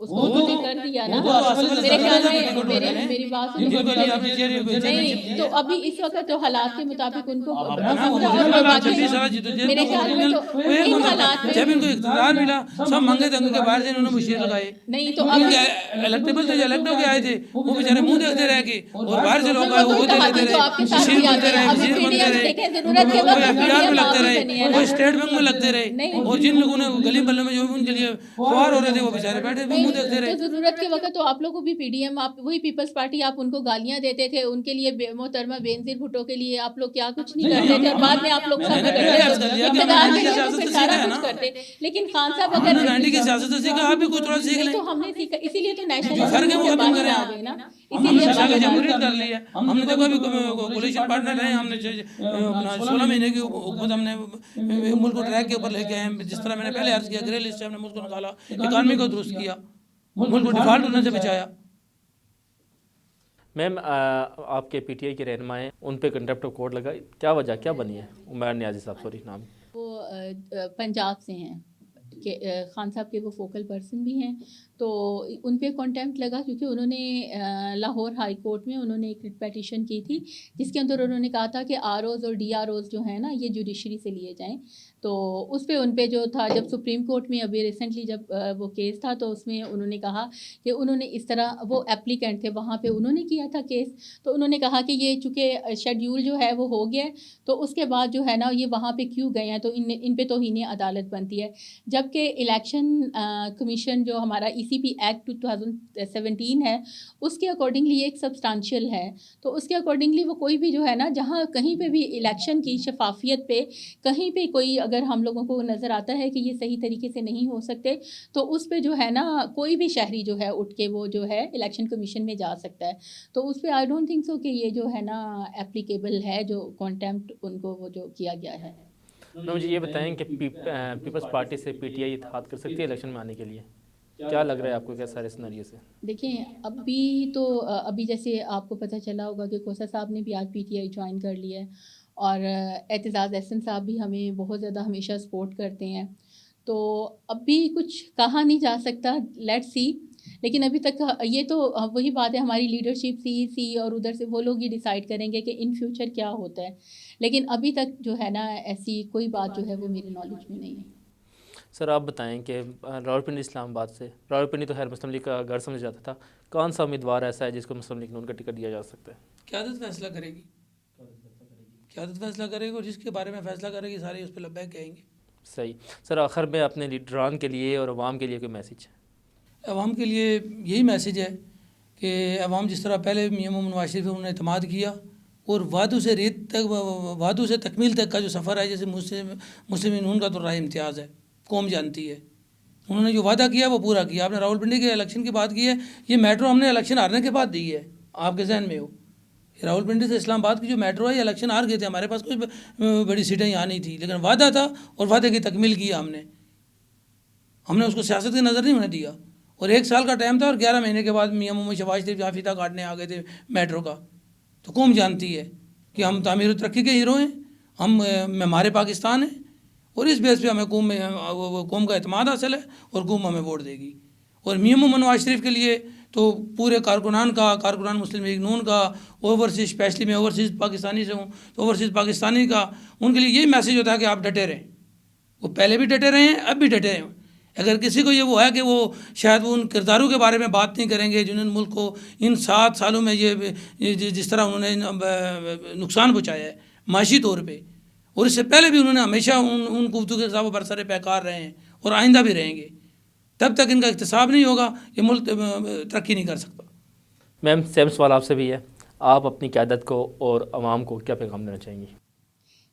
اس کو بھی کر دیا نا میرے خیال میں. میری بات نہیں تو ابھی اس وقت جو حالات کے مطابق ان کو میرے خیال میں تو ان حالات میں جب ان کو اقتدار ملا سب منگے دنگے کے باہر سے انہوں نے مشیر لگائے نہیں تو الیکٹیبل تھے جو الیکٹ ہو کے آئے تھے وہ بیچارے منہ دیکھتے رہ کے اور باہر سے لوگ آئے وہ دیکھتے رہے مشیر بنتے رہے وزیر بنتے رہے کوئی ایف پی آر میں لگتے رہے کوئی اسٹیٹ بینک میں لگتے رہے اور جن لوگوں نے گلی محلے میں جو ان کے لیے خوار ہو رہے تھے وہ بیچارے بیٹھے منہ دیکھتے رہے. ضرورت کے وقت تو آپ لوگ کو بھی پی ڈی ایم آپ وہی پیپلز پارٹی آپ ان کو گالیاں دیتے تھے ان کے لیے محترمہ بینظیر بھٹو کے لیے آپ لوگ کیا کچھ نہیں کرتے تھے اور بعد میں آپ لوگ سارا کچھ کرتے. لیکن خان صاحب اگر کی سیاست سے سیکھا آپ بھی کچھ تھوڑا سیکھ لیں تو ہم نے سیکھا اسی لیے تو جو فرق ہے وہ ختم کریں آپ. نا اسی لیے جمہوریت کر لی ہے ہم نے دیکھا بھی کولیشن پارٹنر رہے ہم نے 16 مہینے کی حکومت ہم نے ملک کو ٹریک کے اوپر لے کے آئے. جس طرح میں نے پہلے عرض کیا گرے لسٹ سے ہم نے ملک کو نکالا اکانومی کو درست کیا ملک کو ڈیفالٹ ہونے سے بچایا. میم آپ کے پی ٹی آئی کے رہنما ہیں ان پہ کنٹیمپٹ آف کورٹ لگا کیا وجہ کیا بنی ہے؟ عمیر نیازی صاحب سوری نام وہ پنجاب سے ہیں کہ خان صاحب کے وہ فوکل پرسن بھی ہیں تو ان پہ کنٹیمپٹ لگا کیونکہ انہوں نے لاہور ہائی کورٹ میں انہوں نے ایک پیٹیشن کی تھی جس کے اندر انہوں نے کہا تھا کہ آر اوز اور ڈی آر اوز جو ہیں نا یہ جوڈیشری سے لیے جائیں. تو اس پہ ان پہ جو تھا جب سپریم کورٹ میں ابھی ریسنٹلی جب وہ کیس تھا تو اس میں انہوں نے کہا کہ انہوں نے اس طرح وہ اپلیکینٹ تھے وہاں پہ انہوں نے کیا تھا کیس تو انہوں نے کہا کہ یہ چونکہ شیڈیول جو ہے وہ ہو گیا ہے تو اس کے بعد جو ہے نا یہ وہاں پہ کیوں گئے ہیں تو ان پہ توہین عدالت بنتی ہے. جبکہ الیکشن کمیشن جو ہمارا ای سی پی ایکٹ 2017 ہے اس کے اکارڈنگلی یہ ایک سبسٹانشیل ہے تو اس کے اکارڈنگلی وہ کوئی بھی جو ہے نا جہاں کہیں پہ بھی الیکشن کی شفافیت پہ کہیں پہ کوئی اگر ہم لوگوں کو نظر آتا ہے کہ یہ صحیح طریقے سے نہیں ہو سکتے تو اس پہ جو ہے نا کوئی بھی شہری جو ہے اٹھ کے وہ جو ہے الیکشن کمیشن میں جا سکتا ہے. تو اس پہ آئی ڈونٹ تھنک سو کہ یہ جو ہے نا اپلیکیبل ہے جو کانٹیمپٹ ان کو وہ جو کیا گیا ہے. مجھے یہ بتائیں کہ پیپلز پارٹی سے پی ٹی آئی اتحاد کر سکتی ہے الیکشن میں آنے کے لیے کیا لگ رہا ہے آپ کو کیا سارے سیناریو سے؟ دیکھیں ابھی جیسے آپ کو پتہ چلا ہوگا کہ کوثر صاحب نے بھی آج پی ٹی آئی جوائن کر لیا ہے اور اعتزاز احسن صاحب بھی ہمیں بہت زیادہ ہمیشہ سپورٹ کرتے ہیں. تو اب بھی کچھ کہا نہیں جا سکتا لیٹ سی لیکن ابھی تک یہ تو وہی بات ہے ہماری لیڈرشپ سی اور ادھر سے وہ لوگ یہ ڈیسائیڈ کریں گے کہ ان فیوچر کیا ہوتا ہے لیکن ابھی تک جو ہے نا ایسی کوئی بات جو ہے وہ میری نالج میں نہیں ہے. سر آپ بتائیں کہ راولپنڈی اسلام آباد سے راولپنڈی تو خیر مسلم لیگ کا گھر سمجھ جاتا تھا کون سا امیدوار ایسا ہے جس کو مسلم لیگ نون کا ٹکٹ دیا جا سکتا ہے؟ قیادت فیصلہ کرے گی قیادت فیصلہ کرے گی اور جس کے بارے میں فیصلہ کرے گی سارے اس پہ لبیک کہیں گے. صحیح. سر آخر میں اپنے لیڈران کے لیے اور عوام کے لیے کوئی میسیج ہے؟ عوام کے لیے یہی میسیج ہے کہ عوام جس طرح پہلے میاں محمد نواز شریف انہوں نے اعتماد کیا اور وعدوں سے ریت تک وعدوں سے تکمیل تک کا جو سفر ہے جیسے مسلم نون کا تو رائے امتیاز ہے قوم جانتی ہے انہوں نے جو وعدہ کیا وہ پورا کیا. آپ نے راولپنڈی کے الیکشن کی بات کی ہے یہ میٹرو ہم نے الیکشن ہارنے کے بعد دی ہے آپ کے ذہن میں ہو راولپنڈی سے اسلام آباد کی جو میٹرو ہے یہ الیکشن ہار گئے تھے ہمارے پاس کوئی بڑی سیٹیں یہاں نہیں تھی لیکن وعدہ تھا اور وعدے کی تکمیل کی ہم نے اس کو سیاست کی نظر نہیں ہونے دیا اور 1 سال کا ٹائم تھا اور 11 مہینے کے بعد میاں محمد شہباز شریف جہاں فیتہ کاٹنے آ گئے تھے میٹرو کا. تو قوم جانتی ہے کہ ہم تعمیر و ترقی کے ہیرو ہیں ہم معمار پاکستان ہیں اور اس بیس پہ ہمیں قوم کا اعتماد حاصل ہے اور قوم ہمیں ووٹ دے گی. اور میاں محمد نواز شریف کے لیے تو پورے کارکنان مسلم لیگ نون کا اوورسیز اسپیشلی میں اوورسیز پاکستانی سے ہوں تو اوورسیز پاکستانی کا ان کے لیے یہی میسیج ہوتا ہے کہ آپ ڈٹے رہیں. وہ پہلے بھی ڈٹے رہے ہیں اب بھی ڈٹے ہیں. اگر کسی کو یہ وہ ہے کہ وہ شاید وہ ان کرداروں کے بارے میں بات نہیں کریں گے جنہوں نے ملک کو ان 7 سالوں میں یہ جس طرح انہوں نے نقصان پہنچایا ہے معاشی طور پہ اور اس سے پہلے بھی انہوں نے ہمیشہ ان گفتگو کے ساتھ برسر پیکار رہے ہیں اور آئندہ بھی رہیں گے تب تک ان کا احتساب نہیں ہوگا یہ ملک ترقی نہیں کر سکتا. میم سیم سوال آپ سے بھی ہے آپ اپنی قیادت کو اور عوام کو کیا پیغام دینا چاہیں گی؟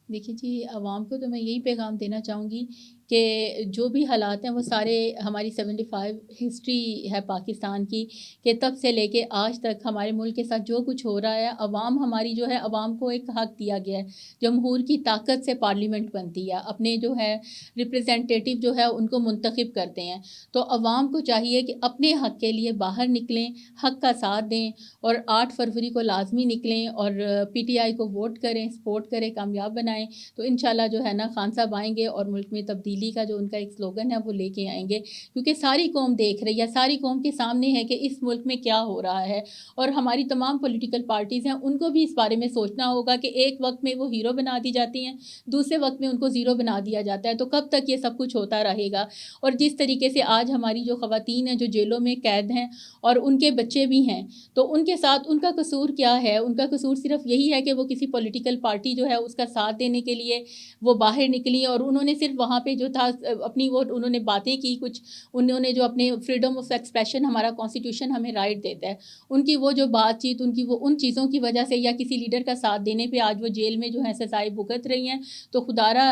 دیکھیے جی عوام کو تو میں یہی پیغام دینا چاہوں گی کہ جو بھی حالات ہیں وہ سارے ہماری 75 ہسٹری ہے پاکستان کی کہ تب سے لے کے آج تک ہمارے ملک کے ساتھ جو کچھ ہو رہا ہے عوام ہماری جو ہے عوام کو ایک حق دیا گیا ہے جمہور کی طاقت سے پارلیمنٹ بنتی ہے اپنے جو ہے ریپریزنٹیٹیو جو ہے ان کو منتخب کرتے ہیں تو عوام کو چاہیے کہ اپنے حق کے لیے باہر نکلیں حق کا ساتھ دیں اور 8 فروری کو لازمی نکلیں اور پی ٹی آئی کو ووٹ کریں سپورٹ کریں کامیاب بنائیں تو انشاءاللہ جو ہے نا خان صاحب آئیں گے اور ملک میں تبدیلی تبدیلی کا جو ان کا ایک سلوگن ہے وہ لے کے آئیں گے، کیونکہ ساری قوم دیکھ رہی ہے، ساری قوم کے سامنے ہے کہ اس ملک میں کیا ہو رہا ہے، اور ہماری تمام پولیٹیکل پارٹیز ہیں ان کو بھی اس بارے میں سوچنا ہوگا کہ ایک وقت میں وہ ہیرو بنا دی جاتی ہیں، دوسرے وقت میں ان کو زیرو بنا دیا جاتا ہے، تو کب تک یہ سب کچھ ہوتا رہے گا؟ اور جس طریقے سے آج ہماری جو خواتین ہیں جو جیلوں میں قید ہیں اور ان کے بچے بھی ہیں، تو ان کے ساتھ ان کا قصور کیا ہے؟ ان کا قصور صرف یہی ہے کہ وہ کسی پولیٹیکل پارٹی جو ہے اس کا ساتھ دینے کے لیے وہ باہر نکلی، اور انہوں نے صرف وہاں پہ جو تھا اپنی وہ انہوں نے باتیں کی، کچھ انہوں نے جو اپنے فریڈم آف ایکسپریشن ہمارا کانسٹیٹیوشن ہمیں رائٹ دیتا ہے، ان کی وہ جو بات چیت، ان کی وہ ان چیزوں کی وجہ سے یا کسی لیڈر کا ساتھ دینے پہ آج وہ جیل میں جو ہے سزائیں بھگت رہی ہیں۔ تو خدارہ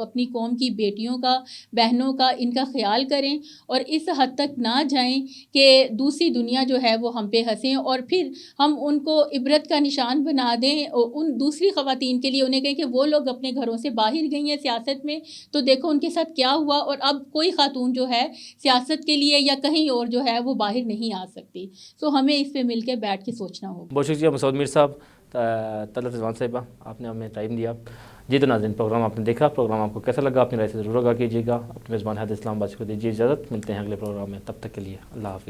اپنی قوم کی بیٹیوں کا، بہنوں کا، ان کا خیال کریں اور اس حد تک نہ جائیں کہ دوسری دنیا جو ہے وہ ہم پہ ہنسیں اور پھر ہم ان کو عبرت کا نشان بنا دیں، ان دوسری خواتین کے لیے انہیں کہیں کہ وہ لوگ اپنے گھروں سے باہر گئی ہیں سیاست میں، تو دیکھو ان کے ساتھ کیا ہوا، اور اب کوئی خاتون جو ہے سیاست کے لیے یا کہیں اور جو ہے وہ باہر نہیں آ سکتی۔ تو ہمیں اس پہ مل کے بیٹھ کے سوچنا ہوگا۔ بہت شکریہ مسعود میر صاحب، طلعت رضوان صاحبہ، آپ نے ہمیں ٹائم دیا۔ جی تو ناظرین، پروگرام آپ نے دیکھا، پروگرام آپ کو کیسا لگا اپنی رائے سے ضرور آگاہ کیجیے گا۔ اپنے میزبان حیدر اسلام آباد کو دیجیے اجازت، ملتے ہیں اگلے پروگرام میں، تب تک کے لیے اللہ حافظ۔